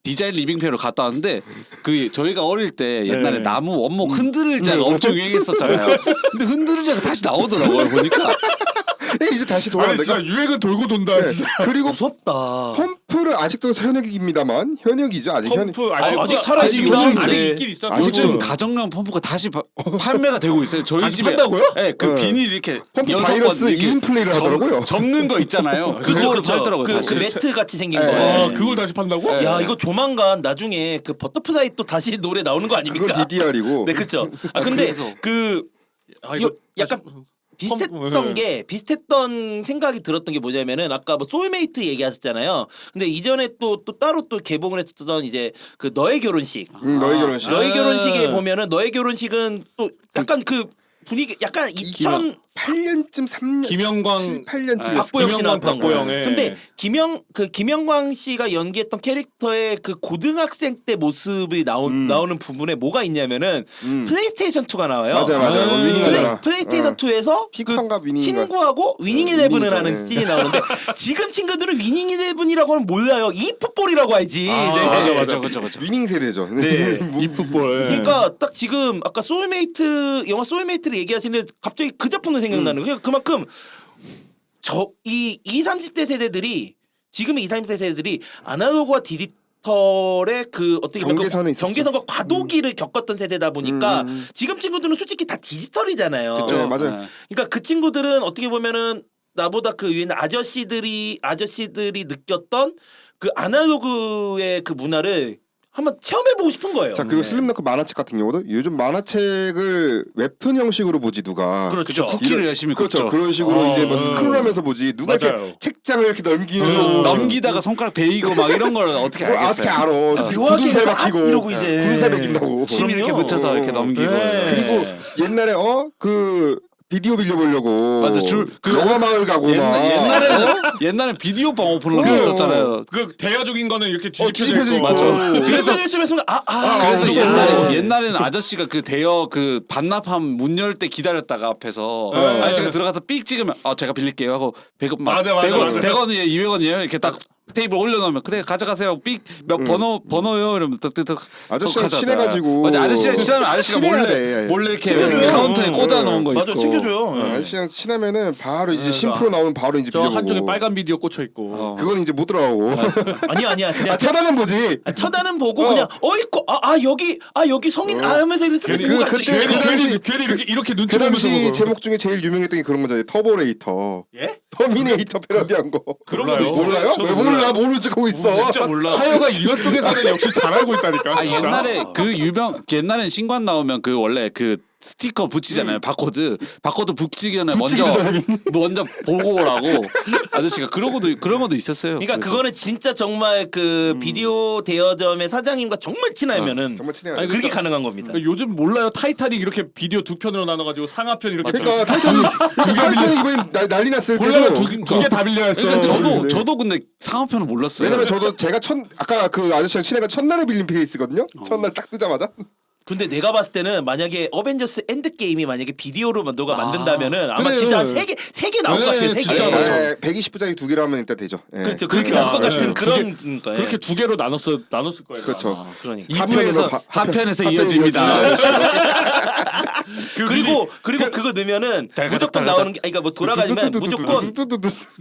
디자인 리빙페어를 갔다 왔는데 그 저희가 어릴 때 옛날에 네. 나무 원목 흔들자가 엄청 유행했었잖아요. 근데 흔들자가 다시 나오더라고요 보니까. 이제 다시 아니 돌아온다. 진짜 유행은 돌고 돈다. 네. 진짜. 그리고 무섭다. 펌프를 아직도 현역입니다만 현역이죠. 아직 현역. 펌프 아직 살아있습니다. 아직 네. 있긴 있어. 아직도 요즘 가정용 펌프가 다시 판매가 되고 있어요. 저희 다시 집에 판다고요? 네, 그 네. 비닐 이렇게 펌프 여섯 바이러스 번 이렇게 인플레이를 하더라고요. 접는 거 있잖아요. 그거를 팔더라고요. 그 다시. 매트 같이 생긴 네. 거. 아 그걸 다시 판다고? 네. 야 이거 조만간 나중에 그 버터플라이 또 다시 노래 나오는 거 아닙니까? 그건 DDR이고. 네 그렇죠. 아 근데 그래서. 그 아, 이거 약간 비슷했던 네. 게 비슷했던 생각이 들었던 게 뭐냐면은 아까 뭐 소울메이트 얘기하셨잖아요. 근데 이전에 또 따로 또 개봉을 했었던 이제 그 너의 결혼식. 너의 결혼식. 너의 아. 결혼식에 보면은 너의 결혼식은 또 약간 그 분위기 약간 2000 8년쯤 3년 김영광 7, 8년쯤 박보영 씨 김영광, 나왔던 거. 박보영의. 근데 김영광 씨가 연기했던 캐릭터의 그 고등학생 때 모습이 나오는 부분에 뭐가 있냐면은 플레이스테이션 2가 나와요. 맞아요. 위닝하잖아. 플레이스테이션 2에서 피크판과 위닝인가. 친구하고 위닝 이레븐을 위닝이죠, 하는 네. 씬이 나오는데 지금 친구들은 위닝 이레븐이라고는 몰라요. 이 풋볼이라고 알지. 네. 맞아. 그렇죠. 위닝 세대죠. 네. 이풋볼. 그러니까 딱 지금 아까 영화 소울메이트를 얘기하시는데 갑자기 그 작품도 생각나는 거예요. 그만큼 이 20, 30대 세대들이 지금의 20, 30대 세대들이 아날로그와 디지털의 그 어떻게 보면 경계선에 있었죠. 경계선과 과도기를 겪었던 세대다 보니까 지금 친구들은 솔직히 다 디지털이잖아요. 네, 맞아요. 그러니까 그 친구들은 어떻게 보면은 나보다 그 위에 아저씨들이 느꼈던 그 아날로그의 그 문화를 한번 체험해보고 싶은 거예요. 자 그리고 슬림덩크 만화책 같은 경우도 요즘 만화책을 웹툰 형식으로 보지 누가. 그렇죠. 쿠키를 열심히 그렇죠. 굽죠. 그런 식으로 이제 뭐 스크롤하면서 보지 누가 맞아요. 이렇게 책장을 이렇게 넘기면서 넘기다가 손가락 베이고 막 이런 걸 어떻게 뭘 어떻게 알겠어요? 알아? 묘하게 굳은살 막 박히고 이러고 이제. 굳은살 박힌다고. 침 이렇게 그럼요. 붙여서 이렇게 넘기고. 네. 그리고 옛날에 그 비디오 빌려보려고. 맞아, 영화 마을 가고 막. 옛날에 비디오 방 오픈런 있었잖아요. 그 대여 중인 거는 이렇게 뒤집혀져 있고. 맞아. 그래서 그래서 그래서 그래서 옛날에는 아저씨가 그 대여 그 반납함 문 열 때 기다렸다가 앞에서 네. 아저씨가 들어가서 삑 찍으면 제가 빌릴게요 하고 100원 막 맞아, 맞아, 100원, 맞아. 100원이에요 200원이에요 이렇게 딱 테이블 올려놓으면 그래 가져가세요 삑 몇 번호요 이러면 딱 아저씨랑 친해가지고. 맞아 아저씨랑 친하면 아저씨가 친해야 몰래 돼. 몰래 이렇게 챙겨줘요. 카운터에 꽂아 놓은 거 맞아 있고 챙겨줘요. 아저씨랑 친하면은 바로 이제 네, 심프로 나오면 바로 이제 저 빌려보고. 한쪽에 빨간 비디오 꽂혀 있고. 그건 이제 못 들어가고. 아니야 그냥 차단은 보지. 쳐다는 보고 그냥 있고 여기 성인 하면서 이렇게 괜히 보고 갔어. 그때 그 당시- 괜히 이렇게 그 눈치 보면서 당시 보고. 제목 중에 제일 유명했던 게 그런 거잖아요. 터보레이터. 예? 터미네이터 패러디한 거. 그런 것도 있어요? 몰라요? 저도 왜 몰라? 모르는 척하고 있어. 진짜 몰라 하여가 이런 쪽에서는 역시 잘 알고 있다니까. 아 진짜. 옛날에 옛날엔 신관 나오면 그 원래 그 스티커 붙이잖아요 바코드 붙이기 전에 먼저 보고 오라고 아저씨가 그런 것도 있었어요. 그러니까 그래서. 그거는 진짜 정말 그 비디오 대여점의 사장님과 정말 친하면은 정말 친해요. 아니, 그렇게 그러니까- 가능한 겁니다. 그러니까 요즘 몰라요. 타이타닉 이렇게 비디오 두 편으로 나눠가지고 상하편 이렇게. 그러니까 타이타닉 이번에 난리 났을 골라면 때도 두 개 다 빌려 했어. 그러니까 네. 저도 근데 상업편은 몰랐어요. 왜냐면 저도 제가 아까 그 아저씨랑 친해가 첫날에 빌린 케이스거든요. 첫날 딱 뜨자마자. 근데 내가 봤을 때는 만약에 어벤져스 엔드 게임이 만약에 비디오로 너가 만든다면은 아마 그래. 진짜 한 세 개 나올 것 같아요. 세 개. 진짜 맞아. 120부짜리 두 개로 하면 일단 되죠. 예. 그렇죠. 그렇게 나올 것 같은 네. 그런 그러니까, 예. 그렇게 두 개로 나눴을 거예요. 그렇죠. 그러니까. 2부에서 하편에서 이어집니다. 그리고 그거 넣으면은 무조건 나오는 게 그러니까 뭐 돌아가면 무조건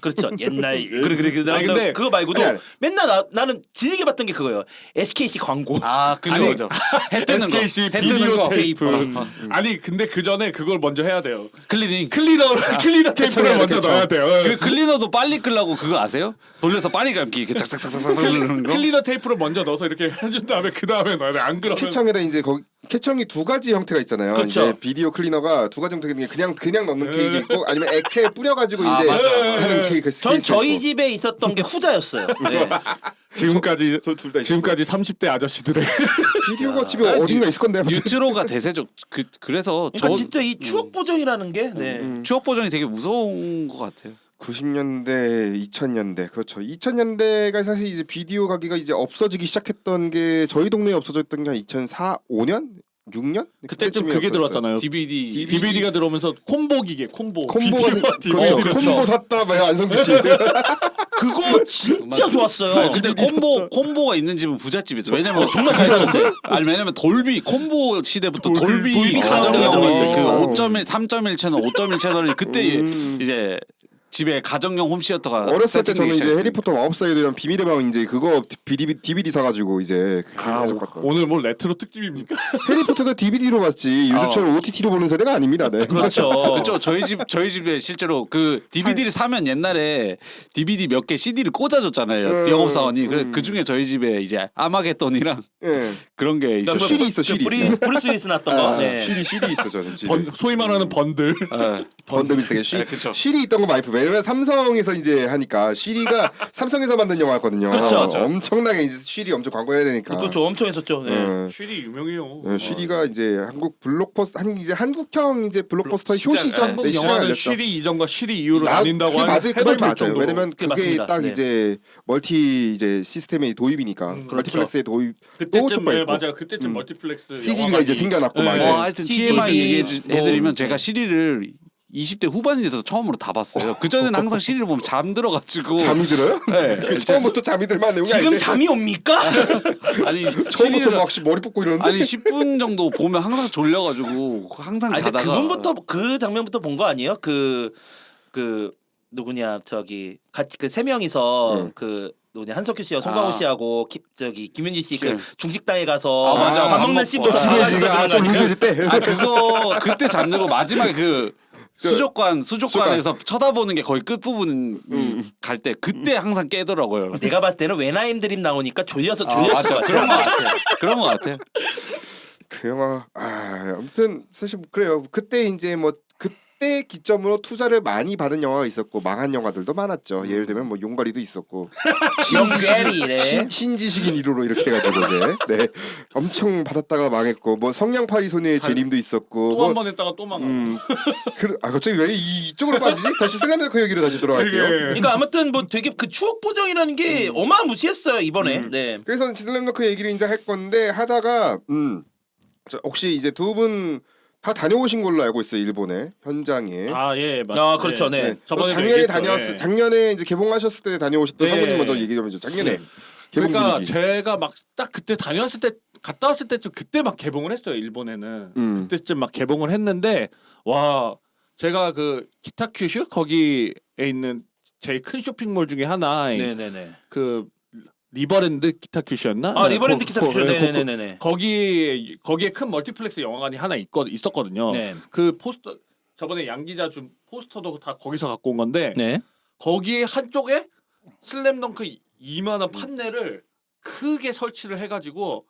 그렇죠. 옛날 그래 아니, 근데- 그거 말고도 아니. 맨날 나는 지르게 봤던 게 그거예요. SKC 광고. 그죠. 해 뜨는 거. SKC 해 뜨는 비디오 거. 테이프. 아니 근데 그 전에 그걸 먼저 해야 돼요. 클리닝. 클리너 테이프를 개청해야 먼저 돼, 넣어야 돼요. 그 클리너도 빨리 끌라고 그거 아세요? 돌려서 빨리 감기 이렇게 짝짝짝짝 누르는 거. 클리너 테이프를 먼저 넣어서 이렇게 해준 다음에 그 다음에 넣어야 돼. 안 그러면 캐청에다 이제 거기 캐청이 두 가지 형태가 있잖아요. 그렇죠. 이제 비디오 클리너가 두 가지 형태가 있는 게 그냥 넣는 네. 케이크 있고 아니면 액체에 뿌려가지고 이제 맞아. 하는 케이크. 전 저희 집에 있었던 게 후자였어요. 네. 지금까지 둘다 지금까지 30대 아저씨들의 비디오가 집에 어딘가 있을 건데. 아무튼. 뉴트로가 대세적. 그래서 그러니까 저 진짜 이 추억 보정이라는 게 네. 추억 보정이 되게 무서운 것 같아요. 90년대, 2000년대 그렇죠. 2000년대가 사실 이제 비디오 가게가 이제 없어지기 시작했던 게 저희 동네에 없어졌던 게 한 2004, 5년, 6년 그때쯤 그게 들어왔잖아요. DVD. DVD가 들어오면서 콤보 기계 콤보가 그렇죠. 콤보 샀다 봐요 안성기 씨. 그거 진짜 좋았어요. 아니, 근데 콤보가 있는 집은 부잣집이죠. 왜냐면 정말 잘 살았어요. 아니 왜냐면 돌비 콤보 시대부터 돌비 돌비 사운드가 가정용이 들어갔어요. 그 5.1, 3.1 채널, 5.1 채널이 그때 이제 집에 가정용 홈시어터가 어렸을 때 저는 이제 세팅되기 해리포터 마법사에 대한 비밀의 방 이제 그거 DVD 사가지고 이제 계속 봤던. 오늘 뭐 레트로 특집입니까? 해리포터도 DVD로 봤지 요즘처럼 OTT로 보는 세대가 아닙니다. 네. 그렇죠. 그렇죠. 저희 집에 실제로 그 DVD를 사면 옛날에 DVD 몇 개 CD를 꽂아줬잖아요. 영업 사원이. 그래 그 중에 저희 집에 이제 아마겟돈이랑 예. 그런 게 있었어요. CD 있어, CD. 브루스 윌리스 났던 거. 네. CD 있어 저는 지금. 소위 말하는 번들. 번들 비슷하게 그쵸. CD 있던 거 많이 프. 왜냐면 삼성에서 이제 하니까 CD가 삼성에서 만든 영화거든요. 그렇죠. 맞아. 엄청나게 이제 CD 엄청 광고해야 되니까. 그렇죠. 엄청 했었죠. 네. 슈리 유명해요. CD가 이제 한국 블록버스터 이제 한국형 이제 블록버스터의 시작, 효시죠. 네. 한국 네, 시작을 영화는 알렸죠. 슈리 이전과 슈리 이후로 그게 나뉜다고 맞아요. 그 해도 말이 될 맞아요. 정도로. 왜냐면 그게 그게 맞습니다. 딱 네. 이제 멀티 이제 시스템의 도입이니까 그렇죠. 멀티플렉스의 도입 또 그때쯤 촉발했고 맞아요. 그때쯤 멀티플렉스 CGV가 이제 영화관이- 생겨났고 막 네. 이제 하여튼 CD, TMI 얘기해드리면 뭐, 제가 CD를 20대 후반이 돼서 처음으로 다 봤어요. 그 전에는 항상 CD를 보면 잠들어가지고 잠이 들어요? 네. 그 처음부터 잠이 들만 내용이 지금 아닌데 잠이 옵니까? 아니 처음부터 CD를 막 머리 뽑고 이러는데 아니 10분 정도 보면 항상 졸려가지고 항상 아니, 근데 자다가 그분부터 그 장면부터 본 거 아니에요? 그 누구냐 저기 같이 그 세 명이서 그 누구냐 한석규 씨와 송강호 씨하고 김윤지 씨 그 네. 중식당에 가서 아, 맞아. 밥 먹는 밥 씬 먹고. 또 지루해지가 좀 루즈해질 때 아 그거 그때 잠들고 마지막에 그 수족관에서 쳐다보는 게 거의 끝 부분 갈 때 그때 항상 깨더라고요. 내가 봤을 때는 웬하임 드림 나오니까 졸렸을 맞아 것 그런 같아. 거 같아. 그런 거 같아. 그 영화 아무튼 사실 그래요. 그때 이제 뭐 그때 기점으로 투자를 많이 받은 영화가 있었고 망한 영화들도 많았죠. 예를 들면 뭐 용가리도 있었고 용가리래. 신지식인 1호로 이렇게 해가지고 이제 네 엄청 받았다가 망했고 뭐 성냥팔이 소녀의 재림도 있었고 또 한 번 했다가 또 망하고. 갑자기 왜 이쪽으로 빠지지? 다시 슬램덩크 얘기로 다시 돌아갈게요. 그러니까 아무튼 뭐 되게 그 추억 보정이라는 게 어마무시했어요 이번에. 네. 그래서 슬램덩크 얘기를 이제 할 건데 하다가 혹시 이제 두 분 다 다녀오신 걸로 알고 있어요 일본에 현장에. 아 예, 맞. 아 그렇죠. 네. 저번에도 작년에 얘기했죠. 작년에 이제 개봉하셨을 때 다녀오셨던 네. 성우님 먼저 얘기 좀 해줘. 작년에 개봉 그러니까 분위기. 제가 막 딱 그때 다녀왔을 때 갔다 왔을 때쯤 그때 막 개봉을 했어요 일본에는. 그때쯤 막 개봉을 했는데 와 제가 그 기타큐슈 거기에 있는 제일 큰 쇼핑몰 중에 하나인 네네네. 그 리버랜드 기타큐슈였나? 아 리버랜드 기타큐슈. 네, 네네네네. 거기에 큰 멀티플렉스 영화관이 하나 있었거든요. 네. 그 포스터 저번에 양 기자 준 포스터도 다 거기서 갖고 온 건데 네. 거기에 한쪽에 슬램덩크 이만한 판넬을 크게 설치를 해가지고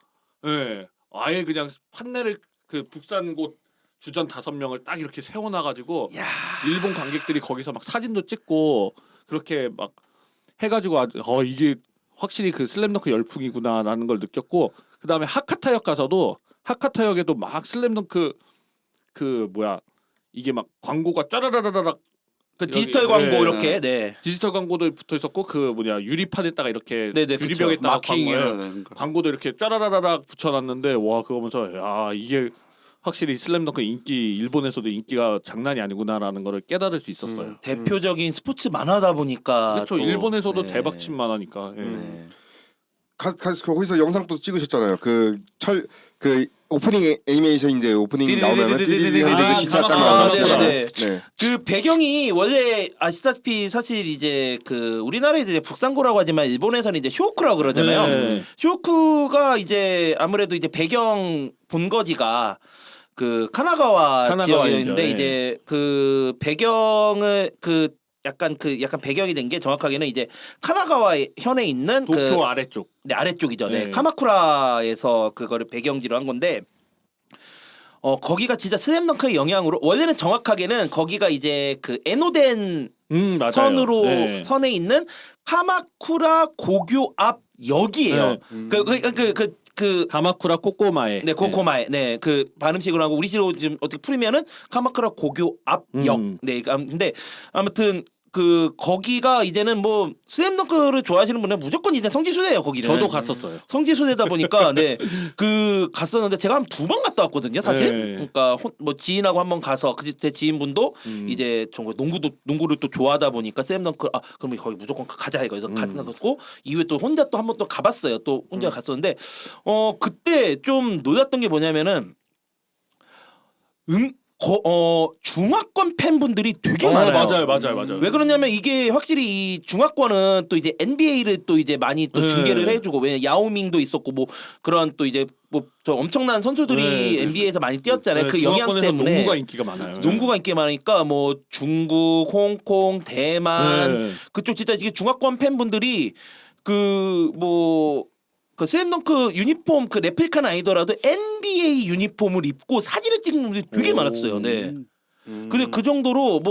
예 아예 그냥 판넬을 그 북산곳 주전 5명을 딱 이렇게 세워놔가지고 야. 일본 관객들이 거기서 막 사진도 찍고 그렇게 막 해가지고 이게 확실히 그 슬램덩크 열풍이구나라는 걸 느꼈고 그 다음에 하카타역 가서도 하카타역에도 막 슬램덩크 그 뭐야 이게 막 광고가 짜라라라락 그 여기, 디지털 광고 네. 이렇게. 네. 디지털 광고도 붙어 있었고 그 뭐냐 유리판에다가 이렇게 네네, 유리벽에다가 마킹이라는 거. 광고도 이렇게 짜라라라락 붙여놨는데 와 그거 보면서 야 이게 확실히 슬램덩크 인기 일본에서도 인기가 장난이 아니구나라는 거를 깨달을 수 있었어요. 대표적인 스포츠 만화다 보니까. 그렇죠. 또, 일본에서도 네. 대박친 만화니까. 예. 네. 거기서 영상 또 찍으셨잖아요. 그 오프닝 애니메이션 이제 오프닝 나오면은 띠리리리 아, 기차 딱 아, 나와서 네네. 네. 그 배경이 원래 아시다시피 사실 이제 그 우리나라에서 이제 북산고라고 하지만 일본에서는 이제 쇼쿠라고 그러잖아요. 네. 쇼쿠가 이제 아무래도 이제 배경 본거지가 그 카나가와 카나가와이죠. 지역인데 예. 이제 그 배경을 약간 배경이 된 게 정확하게는 이제 카나가와 현에 있는 도쿄 그 아래쪽. 네, 아래쪽이죠. 네. 네. 카마쿠라에서 그거를 배경지로 한 건데 거기가 진짜 슬램덩크의 영향으로 원래는 정확하게는 거기가 이제 그 에노덴 맞아요. 선으로 네. 선에 있는 카마쿠라 고교 앞 역이에요. 그 가마쿠라 꼬꼬마에. 네, 고코마에 네, 그 발음식으로 하고 우리식으로 좀 어떻게 풀이면은 카마쿠라 고교 앞역. 네, 근데 아무튼 그 거기가 이제는 뭐 슬램덩크를 좋아하시는 분은 무조건 이제 성지순례예요. 거기는. 저도 갔었어요. 성지순례다 보니까 네, 그 갔었는데 제가 한 2번 갔다 왔거든요, 사실. 네. 그러니까 뭐 지인하고 한번 가서 제 지인분도 이제 정말 농구를 또 좋아하다 보니까 슬램덩크 그럼 거기 무조건 가자 이거에서 같이 갔고 이후에 또 혼자 또 한 번 또 가봤어요. 또 혼자 갔었는데 그때 좀 놀랐던 게 뭐냐면은 중화권 팬분들이 되게 많아요. 맞아요. 왜 그러냐면 이게 확실히 이 중화권은 또 이제 NBA를 또 이제 많이 또 네. 중계를 해주고 왜냐 야오밍도 있었고 뭐 그런 또 이제 뭐 저 엄청난 선수들이 네. NBA에서 많이 뛰었잖아요. 네, 그 영향 중화권에서 때문에 농구가 인기가 많아요. 농구가 인기 많으니까 뭐 중국, 홍콩, 대만 네. 그쪽 진짜 이게 중화권 팬분들이 그 슬램덩크 유니폼 그 레플리카는 아니더라도 NBA 유니폼을 입고 사진을 찍는 분들이 되게 많았어요. 네. 근데 그 정도로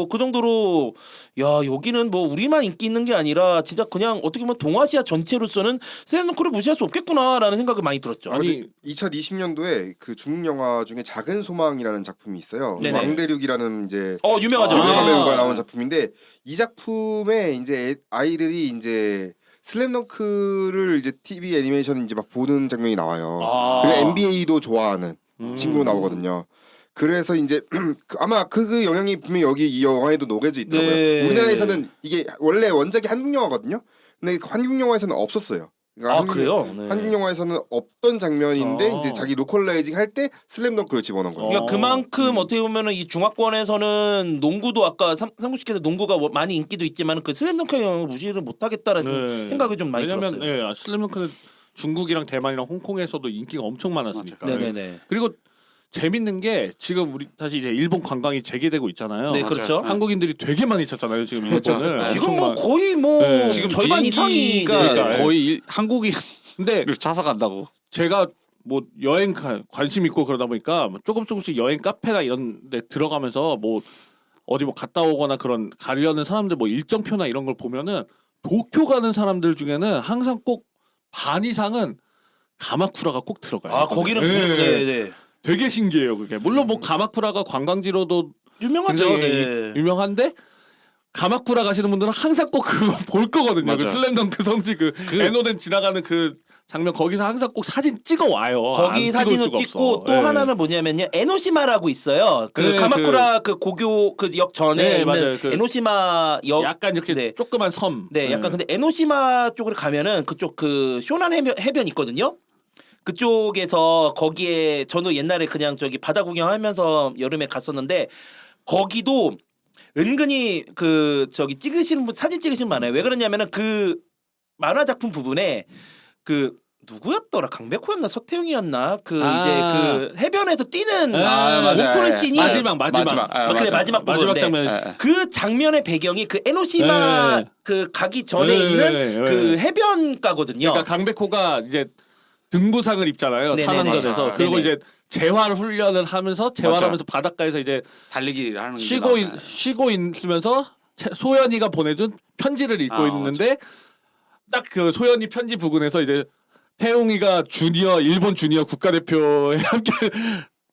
그 정도로 야 여기는 뭐 우리만 인기 있는 게 아니라 진짜 그냥 어떻게 보면 동아시아 전체로서는 슬램덩크를 무시할 수 없겠구나라는 생각이 많이 들었죠. 아니 2020년도에 그 중국 영화 중에 작은 소망이라는 작품이 있어요. 네네. 왕대륙이라는 이제 유명하죠. 유명한 아. 배우가 나온 작품인데 이 작품에 이제 아이들이 이제 슬램덩크를 이제 TV 애니메이션 이제 막 보는 장면이 나와요. 그리고 NBA도 좋아하는 친구로 나오거든요. 그래서 이제 아마 그 영향이 분명 여기 이 영화에도 녹여져 있더라고요. 네. 우리나라에서는 이게 원래 원작이 한국 영화거든요. 근데 한국 영화에서는 없었어요. 그러니까 그래요? 네. 한국 영화에서는 없던 장면인데 아. 이제 자기 로컬라이징 할 때 슬램덩크를 집어넣은 거예요. 그러니까 그만큼 어떻게 보면은 이 중화권에서는 농구도 아까 상구씨께서 농구가 많이 인기도 있지만 그 슬램덩크의 영향을 무시를 못하겠다라는 생각이 좀 많이 왜냐면 들었어요. 슬램덩크는 중국이랑 대만이랑 홍콩에서도 인기가 엄청 많았으니까. 네네네. 그리고 재밌는 게 지금 우리 다시 이제 일본 관광이 재개되고 있잖아요. 네, 그렇죠. 한국인들이 되게 많이 찾잖아요 지금 일본을. 네. 지금 뭐 엄청 거의 뭐 네. 지금 절반 이상이 비행기가 그러니까, 거의 한국인을 근데 찾아간다고. 제가 뭐 여행 관심 있고 그러다 보니까 뭐 조금씩 여행 카페나 이런 데 들어가면서 뭐 어디 뭐 갔다 오거나 그런 가려는 사람들 뭐 일정표나 이런 걸 보면은 도쿄 가는 사람들 중에는 항상 꼭 반 이상은 가마쿠라가 꼭 들어가요. 아 거기는 네. 네. 되게 신기해요 그게. 물론 뭐 가마쿠라가 관광지로도 유명하죠. 굉장히 네. 유명한데 가마쿠라 가시는 분들은 항상 꼭 그거 볼 거거든요. 그 맞아요. 슬램덩크 성지 그 에노덴 지나가는 그 장면 거기서 항상 꼭 사진 찍어 와요. 거기 안 찍을 사진을 수가 찍고 없어. 또 예. 하나는 뭐냐면요 에노시마라고 있어요. 그 네, 가마쿠라 그 고교 그 역 전에 네, 있는 맞아요. 그 에노시마 역. 약간 이렇게 네. 조그만 섬. 네, 약간 근데 에노시마 쪽으로 가면은 그쪽 그 쇼난 해변 있거든요. 그쪽에서 거기에 저도 옛날에 그냥 저기 바다 구경하면서 여름에 갔었는데 거기도 은근히 그 저기 찍으시는 분 사진 찍으시는 분 많아요. 왜 그러냐면은 그 만화 작품 부분에 그 누구였더라 강백호였나 서태웅이었나 그 이제 그 해변에서 뛰는 맞아요. 몸푸는 씬이 마지막. 그래 마지막 부분. 마지막 네. 장면. 그 장면의 배경이 그 에노시마 네. 그 가기 전에 있는 그 해변가거든요. 그러니까 강백호가 이제 등부상을 입잖아요. 네네네. 산왕전에서. 맞아. 그리고 네네. 이제 재활 훈련을 하면서 재활하면서 바닷가에서 이제 달리기를 하는 게 쉬고 있으면서 소연이가 보내준 편지를 읽고 아, 있는데 딱 그 소연이 편지 부근에서 이제 태웅이가 일본 주니어 국가대표에 함께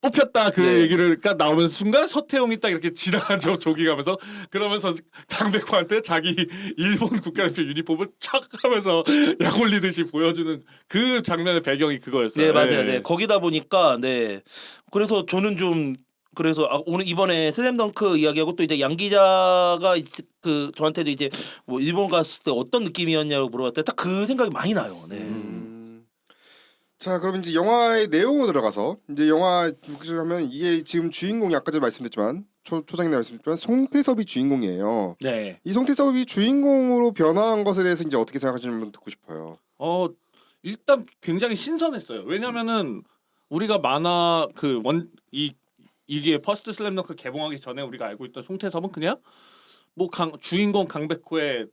뽑혔다 그 네. 얘기를 딱 나오는 순간 서태웅이 딱 이렇게 지나가죠 조깅하면서 그러면서 강백호한테 자기 일본 국가대표 유니폼을 착 하면서 약 올리듯이 보여주는 그 장면의 배경이 그거였어요. 네 맞아요. 예. 네 거기다 보니까 네 그래서 저는 좀 그래서 오늘 이번에 슬램덩크 이야기하고 또 이제 양 기자가 그 저한테도 이제 뭐 일본 갔을 때 어떤 느낌이었냐고 물어봤더니 딱 그 생각이 많이 나요. 네. 자, 그럼 이제 영화의 내용으로 들어가서 이제 영화 하면 이게 지금 주인공이 아까 전에 말씀드렸지만 초장님 말씀드렸지만 송태섭이 주인공이에요. 네. 이 송태섭이 주인공으로 변화한 것에 대해서 이제 어떻게 생각하시는 분 듣고 싶어요. 일단 굉장히 신선했어요. 왜냐면은 우리가 만화 이게 퍼스트 슬램덩크 개봉하기 전에 우리가 알고 있던 송태섭은 그냥 뭐 주인공 강백호의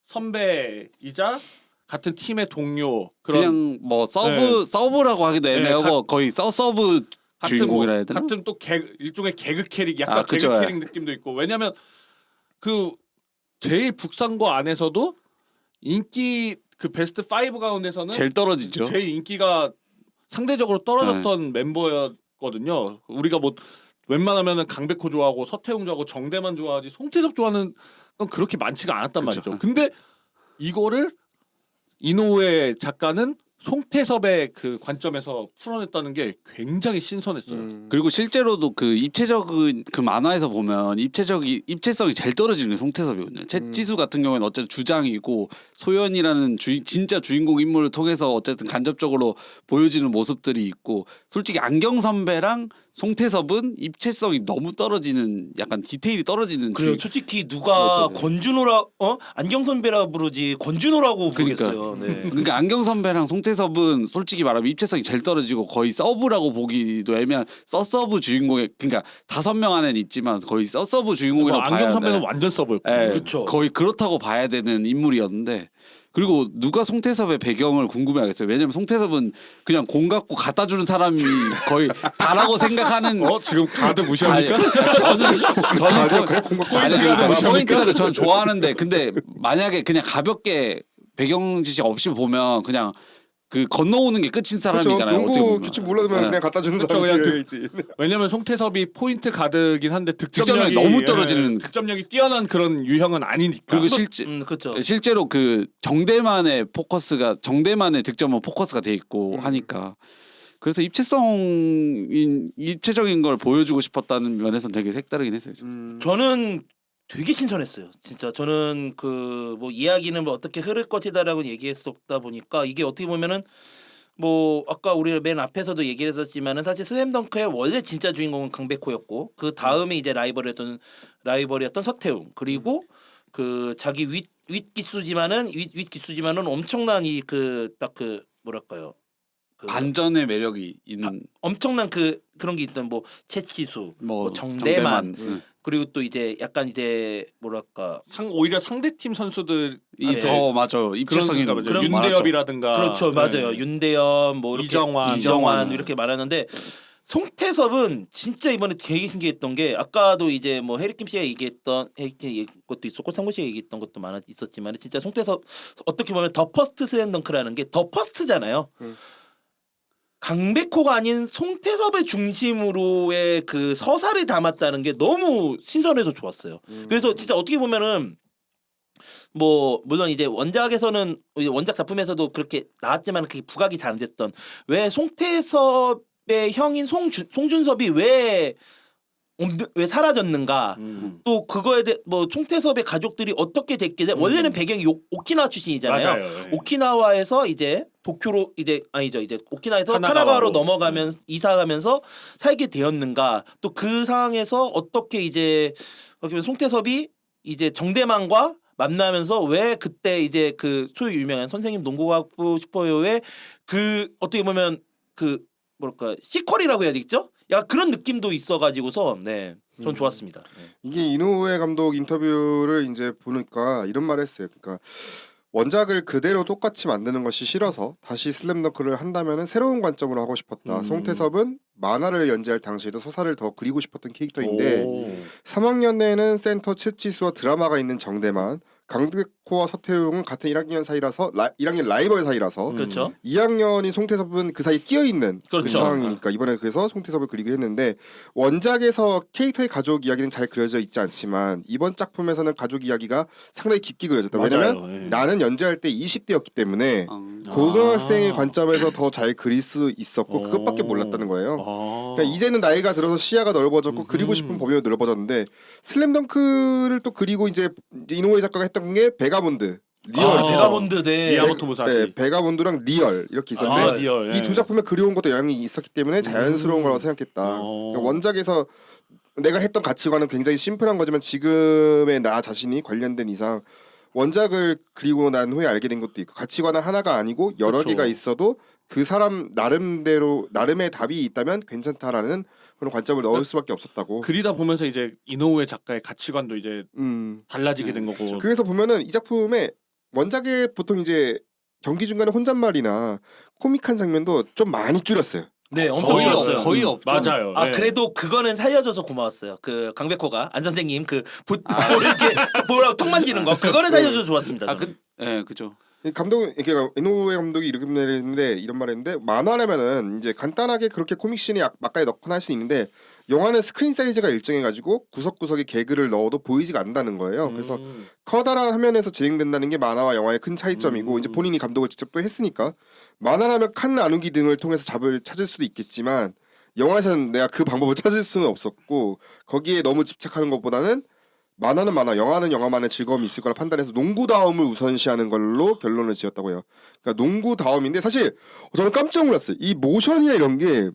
선배이자 같은 팀의 동료 그냥 뭐 서브라고 하기도 애매하고 거의 서브 주인공이라 해야 되나? 같은 또 일종의 개그 캐릭 약간 그쵸, 개그 예. 캐릭 느낌도 있고 왜냐면 그 제일 북상거 안에서도 인기 그 베스트 5 가운데서는 제일 떨어지죠. 제일 인기가 상대적으로 떨어졌던 멤버였거든요. 우리가 뭐 웬만하면은 강백호 좋아하고 서태웅 좋아하고 정대만 좋아하지 송태섭 좋아하는 건 그렇게 많지가 않았단 말이죠. 근데 이거를 이노우에 작가는 송태섭의 그 관점에서 풀어냈다는 게 굉장히 신선했어요. 그리고 실제로도 그 입체적인 그 만화에서 보면 입체성이 제일 떨어지는 게 송태섭이거든요. 채지수 같은 경우에는 어쨌든 주장이고 소연이라는 진짜 주인공 인물을 통해서 어쨌든 간접적으로 보여지는 모습들이 있고 솔직히 안경 선배랑 송태섭은 입체성이 너무 떨어지는 약간 디테일이 떨어지는 그래요. 솔직히 누가 권준호라 안경 선배라 부르지 권준호라고 부르겠어요. 네. 그러니까 안경 선배랑 송태섭은 솔직히 말하면 입체성이 제일 떨어지고 거의 서브라고 보기도 애매한 서브 주인공의 그러니까 5명 안에는 있지만 거의 서브 주인공이라고 봐야 안경 선배는 돼. 완전 서브였고. 예, 그쵸. 거의 그렇다고 봐야 되는 인물이었는데 그리고 누가 송태섭의 배경을 궁금해하겠어요. 왜냐면 송태섭은 그냥 공 갖고 갖다 주는 사람이 거의 다라고 생각하는. 지금 가드 무시합니까? 저는 그래 공각 포인트가 저는 좋아하는데 근데 만약에 그냥 가볍게 배경 지식 없이 보면 그냥 그 건너오는 게 끝인 사람이잖아요. 어떻게 농구 보면. 규칙 몰라도 네. 그냥 갖다 주는 그쵸, 사람이 그냥 있지. 왜냐면 송태섭이 포인트 가드긴 한데 득점력이 너무 떨어지는 득점력이 뛰어난 그런 유형은 아니니까. 그리고 그렇죠. 실제로 그 정대만의 정대만의 득점은 포커스가 돼 있고 하니까 그래서 입체적인 걸 보여주고 싶었다는 면에서는 되게 색다르긴 했어요. 저는 되게 신선했어요. 진짜 저는 그 뭐 이야기는 뭐 어떻게 흐를 것이다라고 얘기했었다 보니까 이게 어떻게 보면은 뭐 아까 우리 맨 앞에서도 얘기했었지만은 사실 슬램덩크의 원래 진짜 주인공은 강백호였고 그 다음에 이제 라이벌이었던 서태웅 그리고 그 자기 윗 기수지만은 엄청난 이 그 딱 그 뭐랄까요 그 반전의 매력이 있는 엄청난 그 그런 게 있던 뭐 채치수, 뭐 뭐 정대만, 응. 그리고 또 이제 약간 이제 뭐랄까 오히려 상대팀 선수들 이 더 맞아 입체성이 그런 많았죠. 윤대엽이라든가 그렇죠, 맞아요. 네. 윤대엽, 뭐 이렇게 이정환. 이렇게 말하는데 송태섭은 진짜 이번에 되게 신기했던 게 아까도 이제 뭐 해리킴 씨가 얘기했던 것도 있었고 상무 씨가 얘기했던 것도 있었지만 진짜 송태섭 어떻게 보면 더 퍼스트 슬램덩크라는 게 더 퍼스트잖아요. 강백호가 아닌 송태섭의 중심으로의 그 서사를 담았다는 게 너무 신선해서 좋았어요. 그래서 진짜 어떻게 보면은 뭐 물론 이제 원작에서는 원작 작품에서도 그렇게 나왔지만 그게 부각이 잘 안 됐던 왜 송태섭의 형인 송준섭이 왜 사라졌는가 또 그거에 대해 뭐 송태섭의 가족들이 어떻게 됐길래 원래는 배경이 오키나와 출신이잖아요. 맞아요. 네. 오키나와에서 이제 도쿄로 이제 오키나와에서 카나가와로. 카나가와로 넘어가면 이사가면서 살게 되었는가 또 그 상황에서 어떻게 이제 어떻게 보면 송태섭이 이제 정대만과 만나면서 왜 그때 이제 그 소위 유명한 선생님 농구 가고 싶어요의 그 어떻게 보면 그 뭐랄까 시퀄이라고 해야 되겠죠? 약간 그런 느낌도 있어가지고서 네, 전 좋았습니다. 네. 이게 이노우에 감독 인터뷰를 이제 보니까 이런 말을 했어요. 그러니까 원작을 그대로 똑같이 만드는 것이 싫어서 다시 슬램덩크를 한다면은 새로운 관점으로 하고 싶었다. 송태섭은 만화를 연재할 당시에도 서사를 더 그리고 싶었던 캐릭터인데 오. 3학년에는 센터 채치수와 드라마가 있는 정대만, 강백호와 서태웅은 같은 1학년 사이라서 1학년 라이벌 사이라서 그렇죠. 2학년인 송태섭은 그 사이에 끼어 있는 그 그렇죠. 상황이니까 이번에 그래서 송태섭을 그리게 했는데 원작에서 캐릭터의 가족 이야기는 잘 그려져 있지 않지만 이번 작품에서는 가족 이야기가 상당히 깊게 그려졌다. 왜냐면 맞아요. 예. 나는 연재할 때 20대였기 때문에 아. 고등학생의 아. 관점에서 더 잘 그릴 수 있었고 그것밖에 몰랐다는 거예요. 아. 그러니까 이제는 나이가 들어서 시야가 넓어졌고 그리고 싶은 범위가 넓어졌는데 슬램덩크를 또 그리고 이제 이노우에 작가가 했던 게 베가본드 리얼 아, 베가본드 네. 미야모토 무사시. 네, 베가본드랑 리얼 이렇게 있었는데 아, 리얼. 예. 이 두 작품에 그려온 것도 영향이 있었기 때문에 자연스러운 거라고 생각했다. 어. 그러니까 원작에서 내가 했던 가치관은 굉장히 심플한 거지만 지금의 나 자신이 관련된 이상 원작을 그리고 난 후에 알게 된 것도 있고 가치관은 하나가 아니고 여러 그쵸. 개가 있어도 그 사람 나름의 답이 있다면 괜찮다라는 그런 관점을 넣을 수밖에 없었다고. 그리다 보면서 이제 이노우에 작가의 가치관도 이제 달라지게 된 거고. 그래서 보면은 이 작품에 원작에 보통 이제 경기 중간에 혼잣말이나 코믹한 장면도 좀 많이 줄였어요. 네, 엄청 거의 좋았어요. 거의 없죠. 맞아요. 아 네. 그래도 그거는 살려줘서 고마웠어요. 그 강백호가 안 선생님 그 이렇게 뭐라고 턱 만지는 거 그거는 살려줘서 좋았습니다. 저는. 예, 그죠. 이 감독 이게 이노우에 감독이 이렇게 말했는데 이런 말했는데 만화라면은 이제 간단하게 그렇게 코믹 씬에 막간에 넣거나 할 수 있는데 영화는 스크린 사이즈가 일정해가지고 구석구석에 개그를 넣어도 보이지가 않는다는 거예요. 그래서 커다란 화면에서 진행된다는 게 만화와 영화의 큰 차이점이고 이제 본인이 감독을 직접 또 했으니까 만화라면 칸 나누기 등을 통해서 잡을 찾을 수도 있겠지만 영화에서는 내가 그 방법을 찾을 수는 없었고 거기에 너무 집착하는 것보다는 만화는 만화, 영화는 영화만의 즐거움이 있을 거라 판단해서 농구다움을 우선시하는 걸로 결론을 지었다고요. 그러니까 농구다움인데 사실 저는 깜짝 놀랐어요. 이 모션이나 이런 게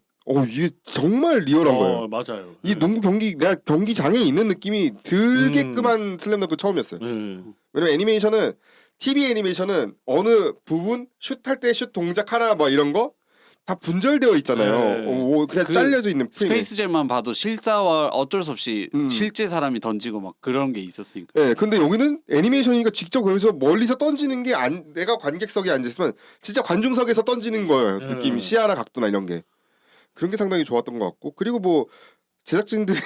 이게 정말 리얼한 거예요. 맞아요. 이 농구 경기 내가 경기장에 있는 느낌이 들게끔한 슬램덩크 처음이었어요. 왜냐면 애니메이션은 TV 애니메이션은 어느 부분 슛할 때 슛 동작 하나 뭐 이런 거 다 분절되어 있잖아요. 네. 그냥 그 잘려져 있는 프레임에. 스페이스잼만 봐도 실사와 어쩔 수 없이 음. 실제 사람이 던지고 막 그런 게 있었으니까. 네, 근데 여기는 애니메이션이니까 직접 거기서 멀리서 던지는 게 내가 관객석에 앉아있으면 진짜 관중석에서 던지는 거예요. 느낌, 시야나 각도나 이런 게. 그런 게 상당히 좋았던 것 같고 그리고 뭐 제작진들이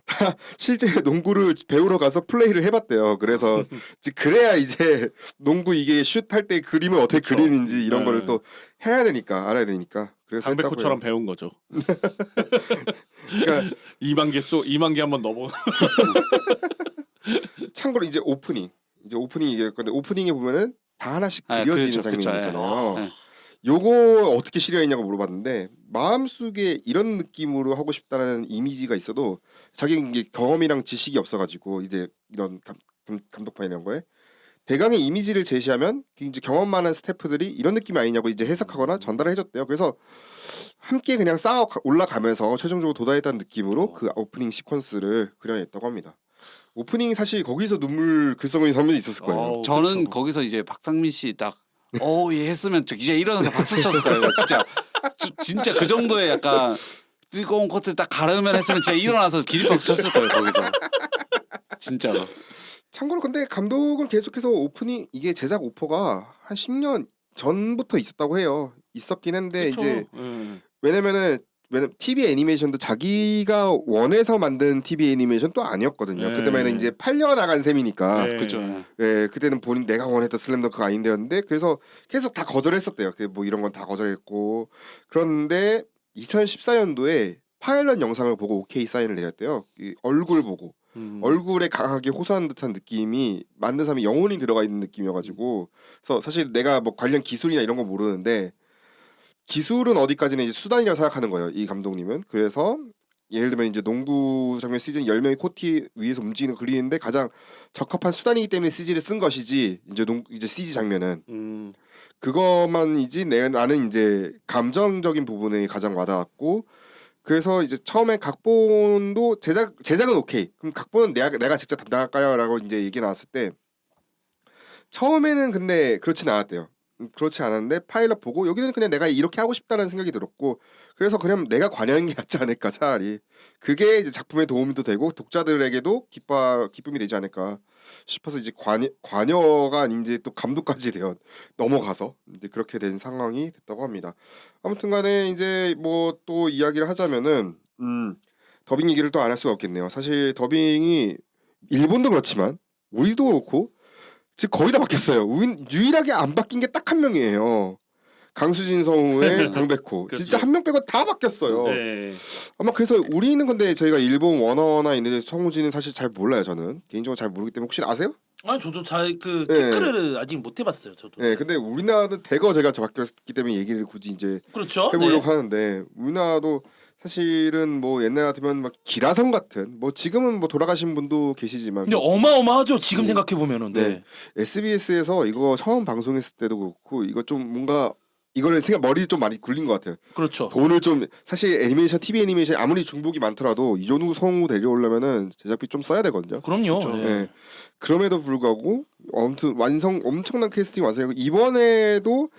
다 실제 농구를 배우러 가서 플레이를 해봤대요. 그래서 그래야 이제 농구 이게 슛할 때 그림을 어떻게 그쵸. 그리는지 이런 네. 거를 또 해야 되니까 알아야 되니까. 그래서 강백호처럼 했다고요. 배운 거죠. 그러니까 2만 개 한번 넣어. 참고로 이제 오프닝 얘기할 건데 오프닝에 보면은 다 하나씩 아, 그려지는 그렇죠, 장면이 그렇죠. 있잖아요. 네. 요거 어떻게 실현했냐고 물어봤는데 마음속에 이런 느낌으로 하고 싶다는 이미지가 있어도 자기 이게 경험이랑 지식이 없어가지고 이제 이런 감독판이나 이런 거에 대강의 이미지를 제시하면 이제 경험 많은 스태프들이 이런 느낌이 아니냐고 이제 해석하거나 전달을 해줬대요. 그래서 함께 그냥 쌓아 올라가면서 최종적으로 도달했다는 느낌으로 그 오프닝 시퀀스를 그려냈다고 합니다. 오프닝이 사실 거기서 눈물 글썽이 장면이 있었을 거예요. 저는 그쵸. 거기서 이제 박상민 씨 딱 얘 했으면 이제 일어나서 박수 쳤을 거예요. 진짜 진짜 그 정도의 약간 뜨거운 코트를 딱 가르면 했으면 진짜 일어나서 기립박수 쳤을 거예요 거기서. 진짜로. 참고로 근데 감독은 계속해서 오프닝 이게 제작 오퍼가 한 10년 전부터 있었다고 해요. 있었긴 한데 그쵸? 이제 음. 왜냐면 TV 애니메이션도 자기가 원해서 만든 TV 애니메이션 또 아니었거든요. 네. 그때만 이제 팔려 나간 셈이니까. 네. 그죠. 예, 그때는 본인 내가 원했던 슬램덩크가 아닌데였는데 그래서 계속 다 거절했었대요. 그 뭐 이런 건 다 거절했고 그런데 2014년도에 파일럿 영상을 보고 오케이 사인을 내렸대요. 이 얼굴 보고 얼굴에 강하게 호소하는 듯한 느낌이 만든 사람이 영혼이 들어가 있는 느낌이어가지고 그래서 사실 내가 뭐 관련 기술이나 이런 거 모르는데 기술은 어디까지는 이제 수단이라고 생각하는 거예요. 이 감독님은. 그래서 예를 들면 이제 농구 장면 시즌 10명이 코트 위에서 움직이는 그리는데 가장 적합한 수단이기 때문에 CG를 쓴 것이지 이제 CG 장면은 그것만이지 나는 이제 감정적인 부분에 가장 와닿았고 그래서 이제 처음에 각본도 제작은 오케이. 그럼 각본은 내가 직접 담당할까요?라고 이제 얘기 나왔을 때 처음에는 근데 그렇진 않았대요. 그렇지 않았는데 파일럿 보고 여기는 그냥 내가 이렇게 하고 싶다는 생각이 들었고 그래서 그냥 내가 관여하는 게 낫지 않을까 차라리 그게 이제 작품에 도움도 되고 독자들에게도 기쁨이 되지 않을까 싶어서 이제 관여가 이제 또 감독까지 되어 넘어가서 이제 그렇게 된 상황이 됐다고 합니다. 아무튼간에 이제 뭐 또 이야기를 하자면은 더빙 얘기를 또 안 할 수가 없겠네요. 사실 더빙이 일본도 그렇지만 우리도 그렇고 즉 거의 다 바뀌었어요. 유일하게 안 바뀐 게 딱 한 명이에요. 강수진 성우의 강백호. 진짜 한 명 빼고 다 바뀌었어요. 네. 아마 그래서 우리는 근데 저희가 일본 원어나 있는데 성우진은 사실 잘 몰라요. 저는 개인적으로 잘 모르기 때문에 혹시 아세요? 아니 저도 잘 그 네. 태클을 아직 못 해봤어요. 저도. 네, 근데 우리나라는 대거 제가 바뀌었기 때문에 얘기를 굳이 이제 그렇죠. 해보려고 네. 하는데 우리나라도 사실은 뭐 옛날 같으면 막 기라성 같은 뭐 지금은 뭐 돌아가신 분도 계시지만 근데 어마어마하죠. 지금 생각해 보면은. 네. 네. SBS에서 이거 처음 방송했을 때도 그렇고 이거 좀 뭔가 이거를 머리 좀 많이 굴린 것 같아요. 그렇죠. 돈을 좀 사실 애니메이션 TV 애니메이션 아무리 중복이 많더라도 이 정도 성우 데려오려면은 제작비 좀 써야 되거든요. 그럼요. 그렇죠. 네. 네. 그럼에도 불구하고 아무튼 엄청난 캐스팅 완성이고 이번에도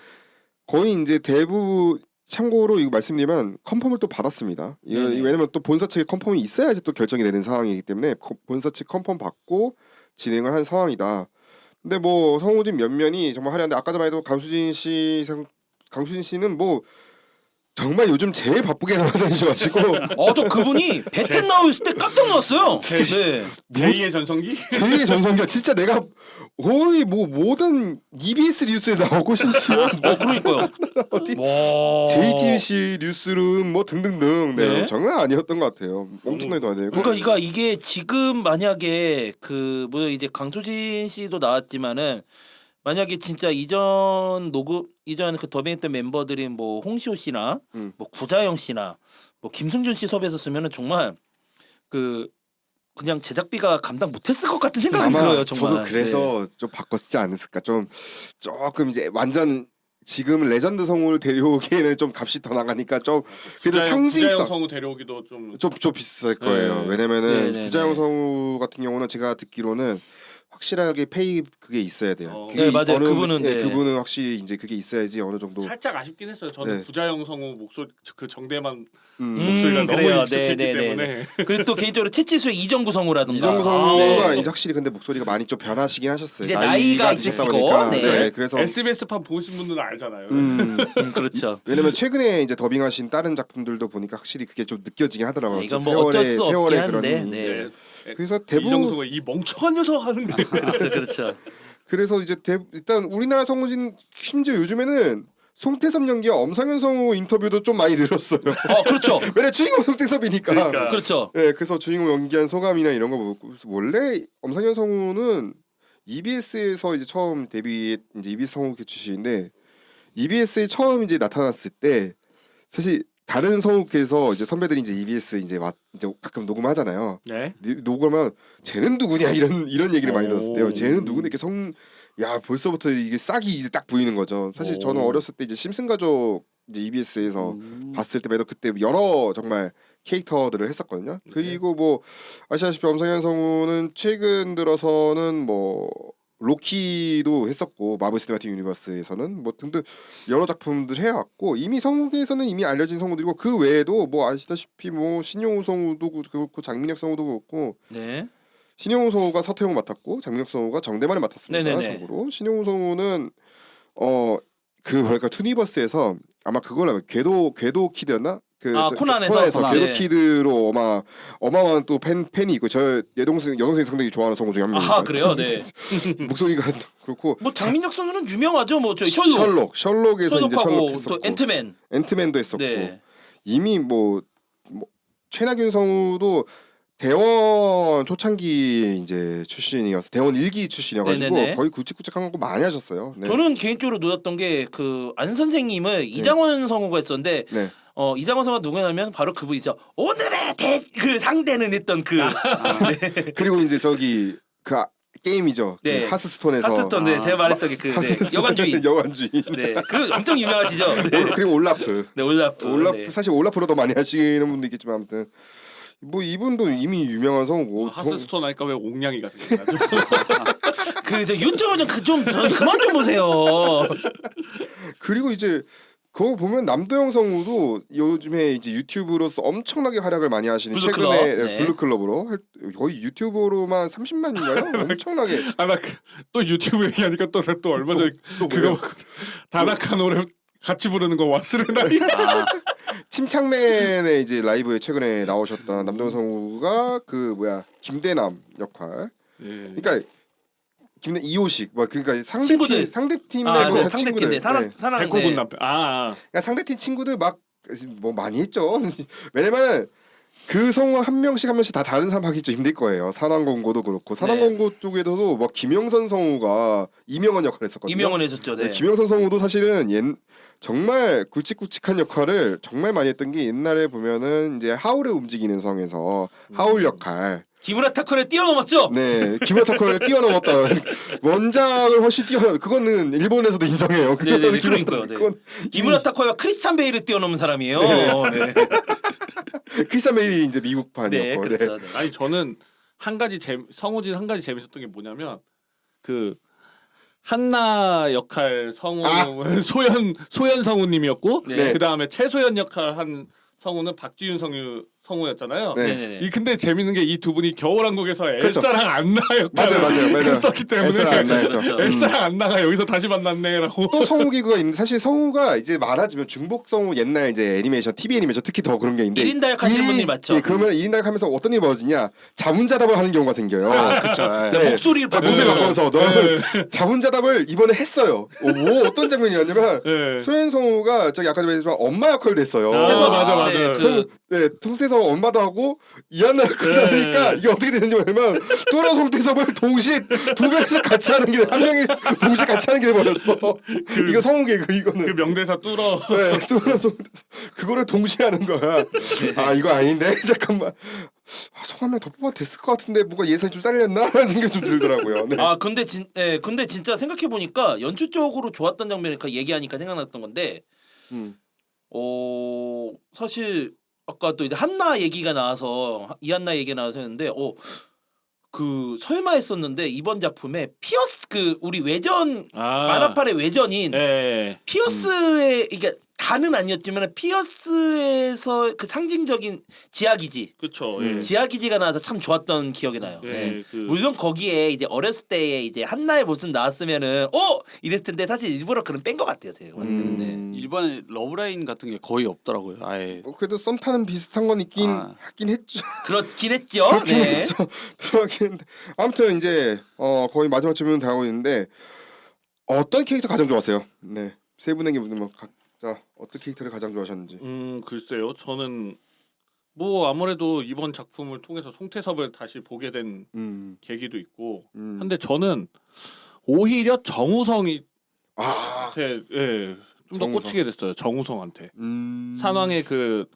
거의 이제 대부 참고로 이거 말씀드리면 컨펌을 또 받았습니다. 네네. 왜냐면 또 본사 측에 컨펌이 있어야지 또 결정이 되는 상황이기 때문에 본사 측 컨펌 받고 진행을 한 상황이다. 근데 뭐 성우진 면면이 정말 화려한데 아까 전에 해도 강수진 씨는 뭐 정말 요즘 제일 바쁘게 돌아다니셔가지고 저 그분이 배트 나왔을 때 깜짝 놀랐어요. 네. 제2의 전성기? 제일 전성기야. 진짜 내가 거의 뭐 모든 EBS 뉴스에 나오고 심지어 그러니까요. 어디 와. JTBC 뉴스룸 뭐 등등등 네. 네. 장난 아니었던 것 같아요. 엄청나게 돌아다니고 그러니까 이게 지금 만약에 그 뭐 이제 강수진 씨도 나왔지만은 만약에 진짜 이전 그 더빙했던 멤버들인 뭐 홍시호 씨나 뭐 구자영 씨나 뭐 김승준 씨 섭외했었으면은 정말 그냥 제작비가 감당 못했을 것 같은 생각이 아마 들어요. 정말. 저도 그래서 좀 바꿨지 않았을까. 좀 조금 이제 완전 지금 레전드 성우를 데려오기에는 좀 값이 더 나가니까 좀 그래도 구자영 상징성 성우 데려오기도 좀 좀 비쌀 거예요. 네. 왜냐면은 네. 구자영 성우 같은 경우는 제가 듣기로는 확실하게 페이 그게 있어야 돼요. 그게 네, 맞아요. 그분은, 네. 그분은 확실히 이제 그게 있어야지 어느 정도 살짝 아쉽긴 했어요. 저는 네. 구자영 성우 목소리 그 정대만 음. 목소리가 너무 그래요. 익숙했기 네, 네, 네. 때문에 그리고 또 개인적으로 채치수의 이정구 성우라든가 이정우 성우가 네. 이제 확실히 근데 목소리가 많이 좀 변하시긴 하셨어요. 이제 나이가 드셨다 있으시고, 보니까 네. 그래서 SBS 판 보신 분들은 알잖아요. 그렇죠. 왜냐면 최근에 이제 더빙하신 다른 작품들도 보니까 확실히 그게 좀 느껴지긴 하더라고요. 네, 이건 뭐 어쩔 수 없긴 세월의 한데, 그런 네. 그래서 대부분 이정수가 이 멍청한 녀석 하는 게 그렇죠. 그래서 이제 일단 우리나라 성우진 심지어 요즘에는 송태섭 연기와 엄상현 성우 인터뷰도 좀 많이 늘었어요. 그렇죠. 왜냐 주인공 송태섭이니까. 그러니까. 그렇죠. 네, 그래서 주인공 연기한 소감이나 이런 거 보고 원래 엄상현 성우는 EBS에서 이제 처음 이제 EBS 성우 출신인데 EBS에 처음 이제 나타났을 때 사실 다른 성우께서 이제 선배들이 이제 EBS 이제 가끔 녹음하잖아요. 네. 녹음하면 쟤는 누구냐 이런 얘기를 많이 오. 들었을 때요. 쟤는 누구냐 이렇게 야 벌써부터 이게 싹이 이제 딱 보이는 거죠. 사실 오. 저는 어렸을 때 이제 심슨 가족 이제 EBS에서 봤을 때마다 그때 여러 정말 캐릭터들을 했었거든요. 그리고 뭐 아시다시피 엄상현 성우는 최근 들어서는 뭐 로키도 했었고 마블 시네마틱 유니버스에서는 뭐 등등 여러 작품들 해왔고 이미 성우계에서는 이미 알려진 성우들이고 그 외에도 뭐 아시다시피 뭐 신용우 성우도 그렇고 장민혁 성우도 그렇고 네. 신용우 성우가 서태웅 맡았고 장민혁 성우가 정대만을 맡았습니다. 네네네. 참고로 신용우 성우는 그 뭐랄까 투니버스에서 아마 그걸 하면 궤도 키드였나? 코난에서? 궤도 네. 키드로 어마어마한 또 팬이 있고 저 여동생 상당히 좋아하는 성우 중에 한 명입니다. 아 그래요? 네. 목소리가 그렇고 뭐 장민혁 선수는 유명하죠. 뭐 저희 셜록에서 이제 셜록하고 셜록 또 했었고 앤트맨. 했었고 네. 이미 뭐 최낙윤 성우도 대원 초창기 이제 출신이어서 대원 1기 출신이어가지고 네네네. 거의 굵직굵직한 거 많이 하셨어요. 네. 저는 개인적으로 놓았던 게 그 안 선생님을 이장원 성우가 했었는데 네. 이장원 성우가 누구냐면 바로 그분이죠. 오늘의 그 상대는 했던 그 네. 그리고 이제 저기 게임이죠. 네. 그 하스스톤에서 하스스톤 네 제가 말했던 게 그 여관주의. 여관주의. 네. 그 엄청 유명하시죠. 네. 그리고 올라프. 네 올라프. 네. 사실 올라프로 더 많이 하시는 분도 있겠지만 아무튼 뭐 이분도 이미 유명한 성우고 하스스톤 하니까 왜 옥냥이가 생각나죠? 그 유튜브 좀 그만 좀 보세요. 그리고 이제 그거 보면 남도영 성우도 요즘에 이제 유튜브로서 엄청나게 활약을 많이 하시는 블루클럽, 최근에 네. 블루클럽으로 거의 유튜브로만 30만인가요? 엄청나게 또 유튜브 얘기하니까 또 얼마 전에 그거 다나카 노래 같이 부르는 거 와스르나이. 침착맨의 이제 라이브에 최근에 나오셨던 남도영 성우가 그 김대남 역할. 예. 그러니까 김대 이호식 그러니까 친구들. 상대팀의 그 상대팀 친구들. 네. 사랑 백호군 네. 남편. 그러니까 상대팀 친구들 막 뭐 많이 했죠. 왜냐면 그 성우 한 명씩 다 다른 사람 하기 좀 힘들 거예요. 산왕공고도 그렇고 산왕공고 쪽에서도 막 김영선 성우가 이명원 역할을 했었거든요. 이명원 해줬죠. 네. 김영선 성우도 사실은 정말 굵직굵직한 역할을 정말 많이 했던 게 옛날에 보면은 이제 하울의 움직이는 성에서 하울 역할. 기무라 타코를 뛰어넘었죠. 네, 기브라타코를 뛰어넘었던 원작을 훨씬 그거는 일본에서도 인정해요. 네네 그러니까요. 네. 기무라 타코가 크리스찬 베일을 뛰어넘은 사람이에요. 네. 크리스찬 베일이 이제 미국판이었고. 네, 그렇죠. 네. 아니 저는 성우진 한 가지 재밌었던 게 뭐냐면 그 한나 역할 성우 소연 성우님이었고 네. 그 다음에 최소연 역할 한 성우는 박지윤 성우였잖아요. 네. 네네네. 근데 재밌는 게 이 두 분이 겨울왕국에서 그렇죠. 엘사랑 안나 역할을 맞아요. 했었기 때문에 엘사랑 안나였죠. 그렇죠. 엘사랑 안나가 여기서 다시 만났네라고. 또 성우 기구가 있는데 사실 성우가 이제 말하자면 중복 성우 옛날 이제 애니메이션 TV 애니메이션 특히 더 그런 게 있는데 1인 다역 하시는 분들이 맞죠? 예, 그러면 1인 다역 하면서 어떤 일이 벌어지냐 자문자답을 하는 경우가 생겨요. 그렇죠. 네, 목소리를 목소리 네. 바꿔서 자문자답을 이번에 했어요. 뭐 어떤 장면이었냐면 네. 소연 성우가 저기 아까 말했지만 엄마 역할을 했어요. 맞아. 네, 통태섭 엄마도 하고 이한나 역할도 네. 하니까 이게 어떻게 되는지 모르면 뚜러 송태섭을 동시에 두 명이서 같이 하는 게 한 명이 동시에 같이 하는 게 돼버렸어. 이거 성우 개그 이거는. 그 명대사 뚫어. 네, 뚜러 송태섭 그거를 동시에 하는 거야. 아 이거 아닌데 잠깐만. 성함에 더 뽑아도 됐을 것 같은데 뭔가 예산이 좀 딸렸나 라는 생각이 좀 들더라고요. 네. 근데 진짜 생각해 보니까 연출적으로 좋았던 장면이니까 얘기하니까 생각났던 건데, 사실 아까 또 이제 한나 얘기가 나와서 이한나 얘기가 나와서 했는데, 그 설마 했었는데 이번 작품에 피어스 우리 외전 만화판의 외전인 네. 피어스의 이게 다는 아니었지만 피어스에서 그 상징적인 지하기지. 그렇죠. 지하기지가 나와서 참 좋았던 기억이 나요. 네. 그 물론 거기에 이제 어렸을 때에 이제 한나의 모습 나왔으면은 이랬을 텐데 사실 일부러 그런 뺀 것 같아요. 제가 봤을 때는. 네. 일본에 러브라인 같은 게 거의 없더라고요. 아예. 그래도 썸 타는 비슷한 건 하긴 했죠. 그렇긴 했죠. 그렇긴 네. 했죠. 들어가긴 했는데 아무튼 이제 거의 마지막 질문 다 하고 있는데 어떤 캐릭터 가장 좋았어요? 네, 세 분에게 묻으면 각자 어떤 캐릭터를 가장 좋아하셨는지. 글쎄요. 저는 뭐 아무래도 이번 작품을 통해서 송태섭을 다시 보게 된 계기도 있고. 근데 저는 오히려 정우성이 좀 더 정우성. 꽂히게 됐어요. 정우성한테. 산왕의 그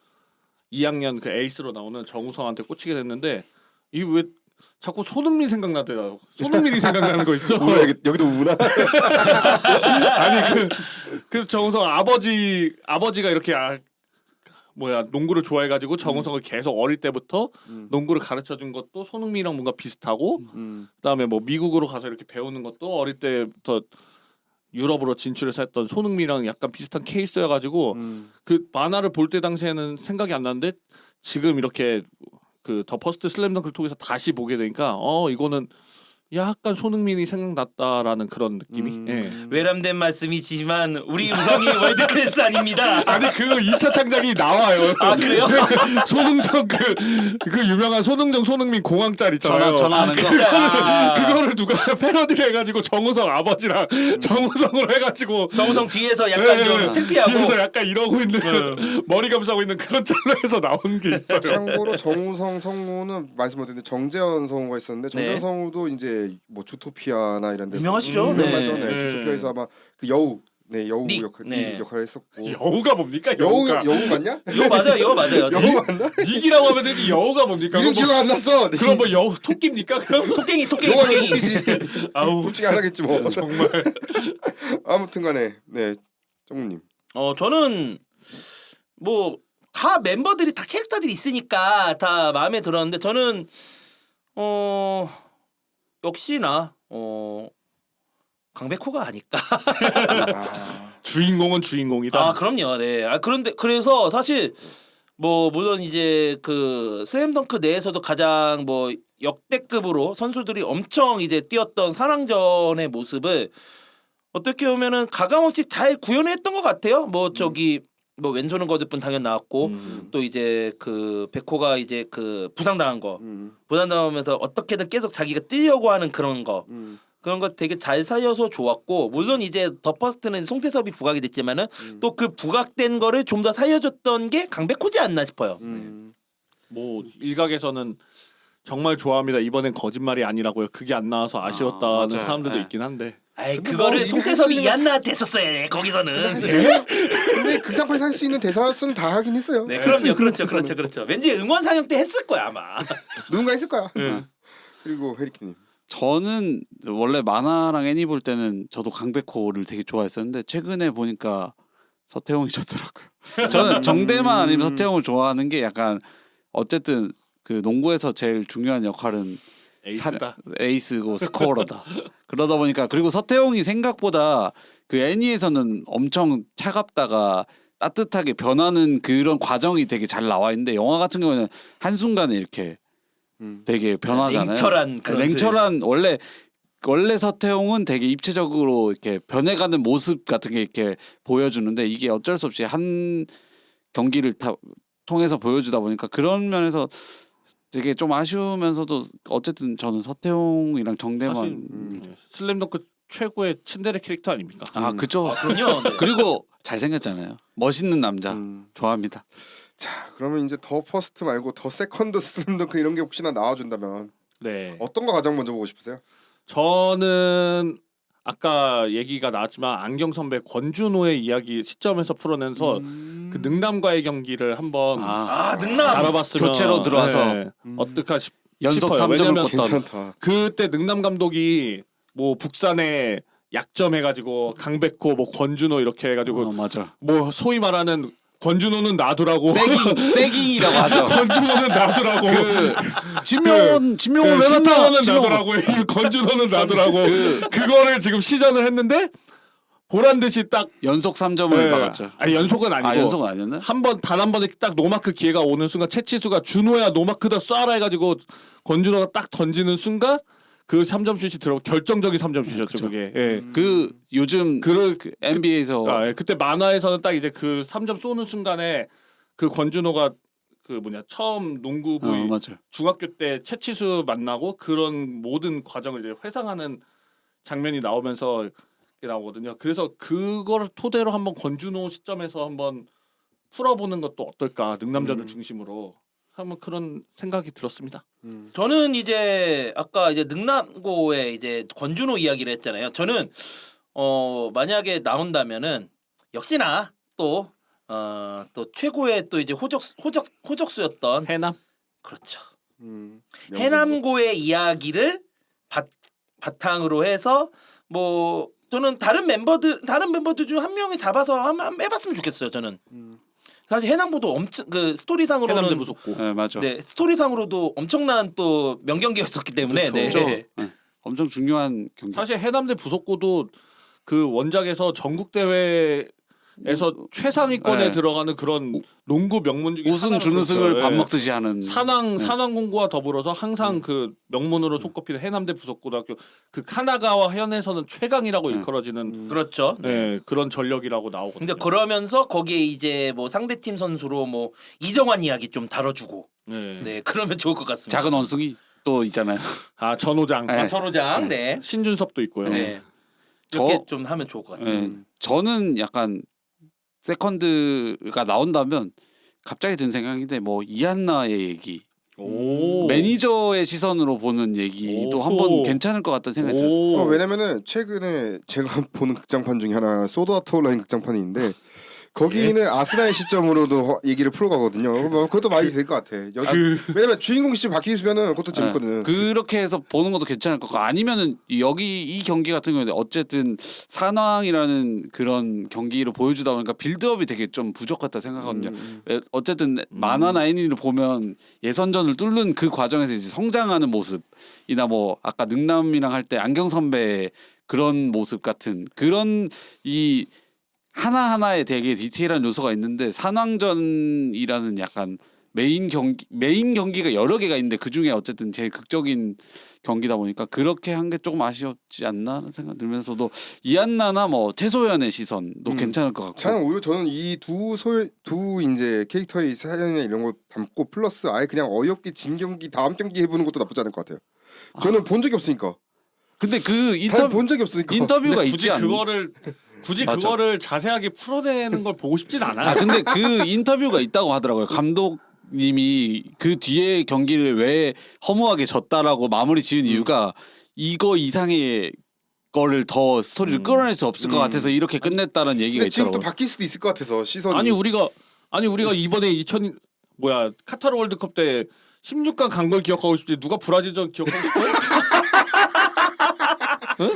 2학년 그 에이스로 나오는 정우성한테 꽂히게 됐는데 이게 왜 자꾸 손흥민 생각나더라고. 손흥민이 생각나는 거 있죠? 여기도 우나. 아니 그 정우성 아버지가 이렇게 뭐야 농구를 좋아해가지고 정우성을 계속 어릴 때부터 음. 농구를 가르쳐준 것도 손흥민이랑 뭔가 비슷하고 그다음에 뭐 미국으로 가서 이렇게 배우는 것도 어릴 때부터 유럽으로 진출해서 했던 손흥민이랑 약간 비슷한 케이스여가지고 그 만화를 볼 때 당시에는 생각이 안 나는데 지금 이렇게 그 더 퍼스트 슬램덩크를 통해서 다시 보게 되니까 이거는 약간 손흥민이 생각났다라는 그런 느낌이. 예. 외람된 말씀이지만 우리 우성이 월드 클래스 아닙니다. 아니 그 2차 창작이 나와요. 아 그래요? 손흥정 그 유명한 손흥민 공항짤 있잖아요. 전화하는 거. 그거를 누가 패러디를 해가지고 정우성 아버지랑 정우성으로 해가지고 정우성 뒤에서 약간 좀 창피하고 뒤에서 약간 이러고 있는 머리 감싸고 있는 그런 짤로 해서 나온 게 있어요. 참고로 정우성 성우는 말씀 못했는데 정재현 성우가 있었는데 정재현 네. 성우도 이제 뭐 주토피아나 이런 데 유명하시죠? 유명하죠. 네. 네. 주토피아에서 아마 그 여우 여우 닉. 역할 네. 닉 역할을 했었고 여우가 뭡니까? 여우 여우가 맞냐? 이거 맞아요. 여우 맞나? 닉이라고 하면 되지 여우가 뭡니까? 이름 기억 안 났어. 그럼 뭐 여우 토끼입니까? 그럼 토깽이. 여우가 토끼지. 아우 둘 중에 하나겠지 뭐. 정말 아무튼간에 네 정우님. 저는 뭐 다 멤버들이 다 캐릭터들이 있으니까 다 마음에 들었는데 저는 역시나 강백호가 아닐까. 아, 주인공은 주인공이다. 아 그럼요. 네. 그런데 그래서 사실 뭐 물론 이제 그 슬램덩크 내에서도 가장 뭐 역대급으로 선수들이 엄청 이제 뛰었던 사랑전의 모습을 어떻게 보면은 가감없이 잘 구현했던 것 같아요. 뭐 저기 뭐 왼손은 거듭분 당연 나왔고 또 이제 그 백호가 이제 그 부상당한 거 부상당하면서 어떻게든 계속 자기가 뛰려고 하는 그런 거 그런 거 되게 잘 살려서 좋았고 물론 이제 더 퍼스트는 송태섭이 부각이 됐지만은 또 그 부각된 거를 좀 더 살려줬던 게 강백호지 않나 싶어요. 뭐 일각에서는 정말 좋아합니다. 이번엔 거짓말이 아니라고요. 그게 안 나와서 아쉬웠다는 맞아요. 사람들도 네. 있긴 한데. 아이 근데 그거를 뭐 송태섭이 이거 이한나한테 했었어야 해 거기서는. 근데 극장판에서 할 수 있는 대사수는 다 하긴 했어요. 네, 할수 그럼요, 있는 그렇죠. 대사는. 왠지 응원 상영 때 했을 거야 아마. 누군가 있을 거야. 네. 그리고 해리키님. 저는 원래 만화랑 애니 볼 때는 저도 강백호를 되게 좋아했었는데 최근에 보니까 서태웅이 좋더라고요. 저는 정대만 아니면 서태웅을 좋아하는 게 약간 어쨌든 그 농구에서 제일 중요한 역할은 에이스다. 에이스고 스코어러다. 그러다 보니까 그리고 서태웅이 생각보다 그 애니에서는 엄청 차갑다가 따뜻하게 변하는 그런 과정이 되게 잘 나와 있는데 영화 같은 경우는 한순간에 이렇게 되게 변하잖아요. 냉철한 그런 냉철한 원래 서태웅은 되게 입체적으로 이렇게 변해가는 모습 같은 게 이렇게 보여주는데 이게 어쩔 수 없이 한 경기를 통해서 보여주다 보니까 그런 면에서 되게 좀 아쉬우면서도 어쨌든 저는 서태웅이랑 정대만 사실 슬램덩크 최고의 츤데레 캐릭터 아닙니까? 그죠. 그럼요. 네. 그리고 잘생겼잖아요. 멋있는 남자 좋아합니다. 자, 그러면 이제 더 퍼스트 말고 더 세컨드 슬램덩크 이런 게 혹시나 나와준다면 네. 어떤 거 가장 먼저 보고 싶으세요? 저는 아까 얘기가 나왔지만 안경 선배 권준호의 이야기 시점에서 풀어내서 그 능남과의 경기를 한번 능남. 알아봤으면 교체로 들어와서 어떨까 연속 싶어요. 3점을 왜냐면 꿨던. 괜찮다. 그때 능남 감독이 뭐 북산에 약점 해가지고 강백호 뭐 권준호 이렇게 해가지고 맞아. 뭐 소위 말하는 권준호는 놔두라고 세깅이라고 하죠. 권준호는 놔두라고 진명훈 왜 신명호는 맡아? 놔두라고 이 권준호는 놔두라고 그거를 지금 시전을 했는데 보란 듯이 딱 연속 3점을 네. 막았죠. 아니 연속은 아니고 연속은 아니었나? 단 한 번에 딱 노마크 기회가 오는 순간 채치수가 준호야 노마크다 쏴라 해가지고 권준호가 딱 던지는 순간 그 3점 슛이 들어 결정적인 3점 슛이었죠 그게. 예. 그 요즘 그 NBA에서 예. 그때 만화에서는 딱 이제 그 3점 쏘는 순간에 그 권준호가 그 처음 농구부 맞아. 중학교 때 채치수 만나고 그런 모든 과정을 이제 회상하는 장면이 나오면서 나오거든요. 그래서 그걸 토대로 한번 권준호 시점에서 한번 풀어보는 것도 어떨까 능남자들 중심으로 한번 그런 생각이 들었습니다. 저는 이제 아까 이제 능남고의 이제 권준호 이야기를 했잖아요. 저는 만약에 나온다면은 역시나 또 최고의 또 이제 호적수였던 해남 그렇죠. 명승부. 해남고의 이야기를 바탕으로 해서 뭐 저는 다른 멤버들 중 한 명이 잡아서 한번 해봤으면 좋겠어요. 저는 사실 해남보도 엄청 그 스토리상으로는 해남대 무섭고. 네, 맞아. 네 스토리상으로도 엄청난 또 명경기였었기 때문에 그렇죠. 네. 네. 엄청 중요한 경기. 사실 해남대 부속고도 그 원작에서 전국 대회에서 최상위권에 네. 들어가는 그런 농구 명문 중에 우승 하나라고 준우승을 그랬어요. 밥 예. 먹듯이 하는. 산왕공고와 더불어서 항상 그 명문으로 손꼽히는 해남대 부속고등학교 그 카나가와 현에서는 최강이라고 일컬어지는 그렇죠. 네, 그런 전력이라고 나오거든요. 근데 그러면서 거기에 이제 뭐 상대팀 선수로 뭐 이정환 이야기 좀 다뤄주고 네. 네 그러면 좋을 것 같습니다. 작은 원숭이 또 있잖아요. 아 전호장, 네. 서로장 네. 신준섭도 있고요. 네. 이렇게 저- 좀 하면 좋을 것 같아요. 네. 저는 약간 세컨드가 나온다면 갑자기 든 생각인데 뭐 이한나의 얘기, 오. 매니저의 시선으로 보는 얘기도 오. 한번 괜찮을 것 같다는 생각이 들었어요. 오. 왜냐면은 최근에 제가 보는 극장판 중에 하나 소드 아트 온라인 극장판이 있는데 거기는 아스나의 시점으로도 얘기를 풀어가거든요. 뭐 그것도 많이 될 것 같아. 왜냐면 주인공 씨 바뀌시면은 그것도 재밌거든. 그렇게 해서 보는 것도 괜찮을 것 같고 아니면은 여기 이 경기 같은 경우에 어쨌든 산왕이라는 그런 경기를 보여주다 보니까 빌드업이 되게 좀 부족하다 생각하거든요. 어쨌든 만화나 애니를 보면 예선전을 뚫는 그 과정에서 이제 성장하는 모습이나 뭐 아까 능남이랑 할 때 안경 선배의 그런 모습 같은 그런 이 하나하나에 되게 디테일한 요소가 있는데 산왕전이라는 약간 메인 경기가 여러 개가 있는데 그 중에 어쨌든 제일 극적인 경기다 보니까 그렇게 한 게 조금 아쉬웠지 않나라는 생각 들면서도 이한나나 뭐 최소연의 시선도 괜찮을 것 같고. 참 오히려 저는 이 두 이제 캐릭터의 사연이나 이런 거 담고 플러스 아예 그냥 어이없게 진 경기 다음 경기 해보는 것도 나쁘지 않을 것 같아요. 저는 본 적이 없으니까. 근데 그 단 인터뷰 본 적이 없으니까. 인터뷰가 근데 있지 않나? 굳이 맞아. 그거를 자세하게 풀어내는 걸 보고 싶진 않아요. 아 근데 그 인터뷰가 있다고 하더라고요. 감독님이 그 뒤에 경기를 왜 허무하게 졌다라고 마무리 지은 이유가 이거 이상의 거를 더 스토리를 끌어낼 수 없을 것 같아서 이렇게 끝냈다는 얘기가 근데 지금 또 있더라고요. 바뀔 수도 있을 것 같아서 시선이. 아니 우리가 이번에 카타르 월드컵 때 16강 간 걸 기억하고 싶지 누가 브라질전 기억하고 싶어요? 응?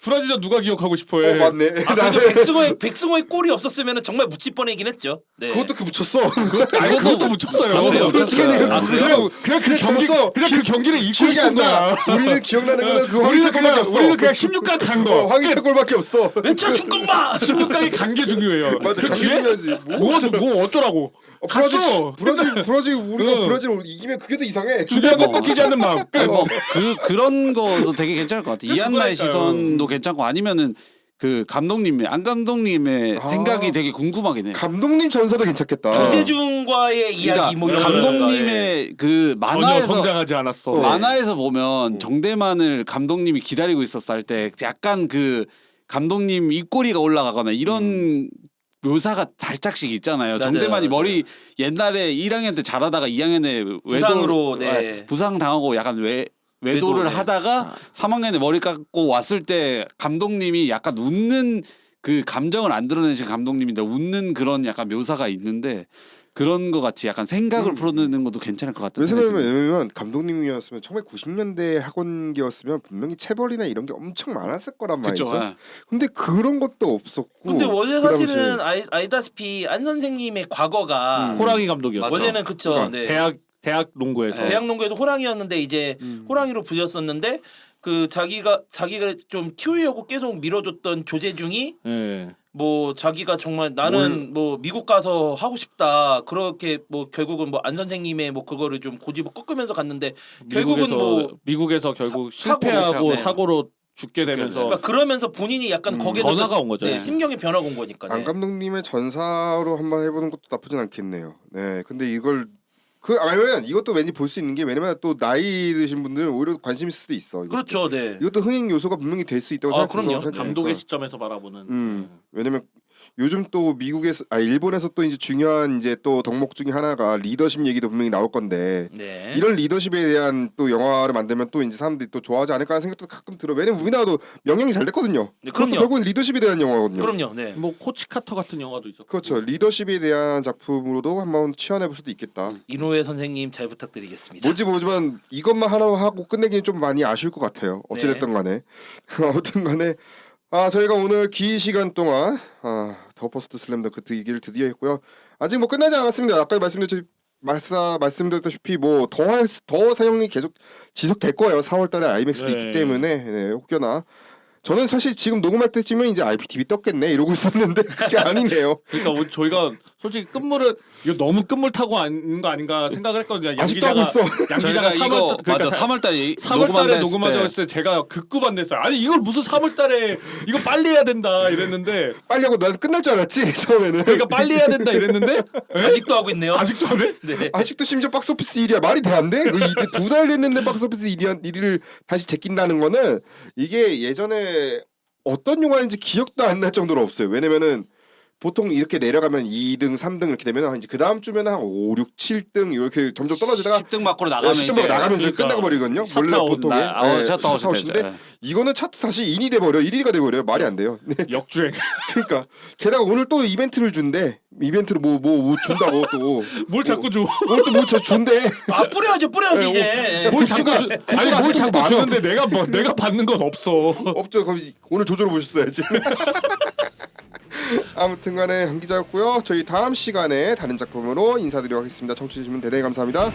브라질전 누가 기억하고 싶어해? 맞네. 아 그래도 백승호의 골이 없었으면 정말 묻힐 뻔했긴 했죠. 네. 그것도 그 묻혔어. 그것도 묻혔어요. 아, 그래요? 솔직히 묻혔어요. 아, 그냥 그 경기 졌어. 그냥 그 경기를 이기고 기억이 싶은 안 거야. 나. 우리는 기억나는 거는 그 우리는 황희찬 골밖에 그냥 없어. 우리는 그냥 16강 간 거. 황희찬 골밖에 없어. 외쳐 중공마. 16강이 간 게 중요해요. 맞아, 그 경기 뒤에 중요하지. 뭐 어쩌라고? 갔어. 브라질 우리가 응. 브라질 이기면 그게 더 이상해. 중요한 건 꺾이지 않는 마음. 끝. 그런 거도 되게 괜찮을 것 같아. 이한나의 그거니까요. 시선도 괜찮고 아니면은 그 감독님의 안 감독님의 아. 생각이 되게 궁금하긴 해. 감독님 전사도 괜찮겠다. 조재중과의 이야기 뭐 이런 그러니까 거라든가, 예. 감독님의 그 전혀 만화에서 성장하지 않았어. 만화에서 보면 정대만을 감독님이 기다리고 있었을 때 약간 그 감독님 입꼬리가 올라가거나 이런 묘사가 살짝씩 있잖아요. 맞아요, 정대만이 맞아요. 머리 옛날에 1학년 때 잘하다가 2학년에 부상으로, 네. 부상 당하고 약간 외도를 외도, 네. 하다가 3학년에 머리 깎고 왔을 때 감독님이 약간 웃는 그 감정을 안 드러내신 감독님인데 웃는 그런 약간 묘사가 있는데 그런 거 같이 약간 생각을 풀어내는 것도 괜찮을 것 같아요. 왜냐면 감독님이었으면 1990년대 학원기였으면 분명히 체벌이나 이런 게 엄청 많았을 거란 말이죠. 그렇죠. 근데 그런 것도 없었고. 근데 원래 그 사실은 당시에. 알다시피 안 선생님의 과거가 호랑이 감독이었어. 맞아. 원래는 그쵸. 그러니까 네. 대학 농구에서. 대학 농구에서 호랑이였는데 이제 호랑이로 불렸었는데 그 자기가 좀 키우려고 계속 밀어줬던 조재중이 예. 뭐 자기가 정말 나는 뭐 미국 가서 하고 싶다 그렇게 뭐 결국은 뭐 안 선생님의 뭐 그거를 좀 고집을 꺾으면서 갔는데 결국은 미국에서 결국 사고로, 실패하고 네. 사고로 죽게 되면서 그러니까 그러면서 본인이 약간 거기서 변화가 온 거죠. 네, 네. 심경의 변화가 온 거니까. 안 네. 감독님의 전사로 한번 해보는 것도 나쁘진 않겠네요. 네, 근데 이걸 왜냐면 이것도 왠지 볼 수 있는 게 왜냐면 또 나이 드신 분들은 오히려 관심 있을 수도 있어. 그렇죠, 네. 이것도 흥행 요소가 분명히 될 수 있다고 아, 생각해서 그럼요. 생각하니까. 감독의 시점에서 바라보는. 왜냐면 요즘 또 일본에서 또 이제 중요한 이제 또 덕목 중에 하나가 리더십 얘기도 분명히 나올 건데 네. 이런 리더십에 대한 또 영화를 만들면 또 이제 사람들이 또 좋아하지 않을까 하는 생각도 가끔 들어. 왜냐면 우리나라도 명령이 잘 됐거든요. 네, 그것도 그럼요. 결국은 리더십에 대한 영화거든요. 그럼요, 네. 뭐 코치 카터 같은 영화도 있었고. 그렇죠. 리더십에 대한 작품으로도 한번 취한해 볼 수도 있겠다. 이노ue 선생님 잘 부탁드리겠습니다. 뭔지 모르지만 이것만 하나 하고 끝내기는 좀 많이 아쉬울 것 같아요. 어찌됐든 간에. 아무튼 간에 저희가 오늘 긴 시간 동안 더 퍼스트 슬램덩크 얘기를 드디어 했고요. 아직 뭐 끝나지 않았습니다. 아까 말씀드렸다시피 뭐 더 사용이 계속 지속될 거예요. 4월달에 IMAX도 네. 있기 때문에 네, 혹여나 저는 사실 지금 녹음할 때쯤에 이제 IPTV 떴겠네 이러고 있었는데 그게 아니네요. 그러니까 뭐 저희가 솔직히 끝물을 이거 너무 끝물 타고 있는 거 아닌가 생각을 했거든요. 양 아직도 하고 기자가 있어. 양 저희가 기자가 이거 3월 맞아 3월달에 3월달에 녹음하자고 했을 때 제가 극구 반대했어요. 아니 이걸 무슨 3월달에 이거 빨리 해야 된다 이랬는데 빨리 하고 난 끝날 줄 알았지 처음에는. 그러니까 빨리 해야 된다 이랬는데 아직도 하고 있네요. 아직도 안 해? 네. 아직도 심지어 박스오피스 1위야. 말이 돼 안 돼? 이게 2달 됐는데 박스오피스 1위를 다시 제낀다는 거는 이게 예전에 어떤 영화인지 기억도 안 날 정도로 없어요. 왜냐면은 보통 이렇게 내려가면 2등, 3등 이렇게 되면 이제 그 다음 주면 한 5, 6, 7등 이렇게 점점 떨어지다가 10등 밖으로 나가면 10등 이제 밖으로 나가면서 그러니까 끝나가 버리거든요. 원래 샷아웃, 보통에 샷아웃인데 샷아웃인데 이거는 차트 다시 인이 돼 버려. 1위가 돼 버려요. 말이 안 돼요. 네. 역주행. 그러니까 게다가 오늘 또 이벤트를 준대. 이벤트로 뭐 준다고 또 뭘 자꾸 줘? 오늘 또뭐 준대. 아 뿌려야지 네, 이제. 뭘 자꾸 굿즈가- 주? 굿즈가 아니 뭘 아직 자꾸 많아. 주는데 내가 받는 건 없어. 없죠. 그럼 오늘 조조로 보셨어야지. 아무튼간에 한 기자였고요. 저희 다음 시간에 다른 작품으로 인사드리도록 하겠습니다. 청취해 주시면 대단히 감사합니다.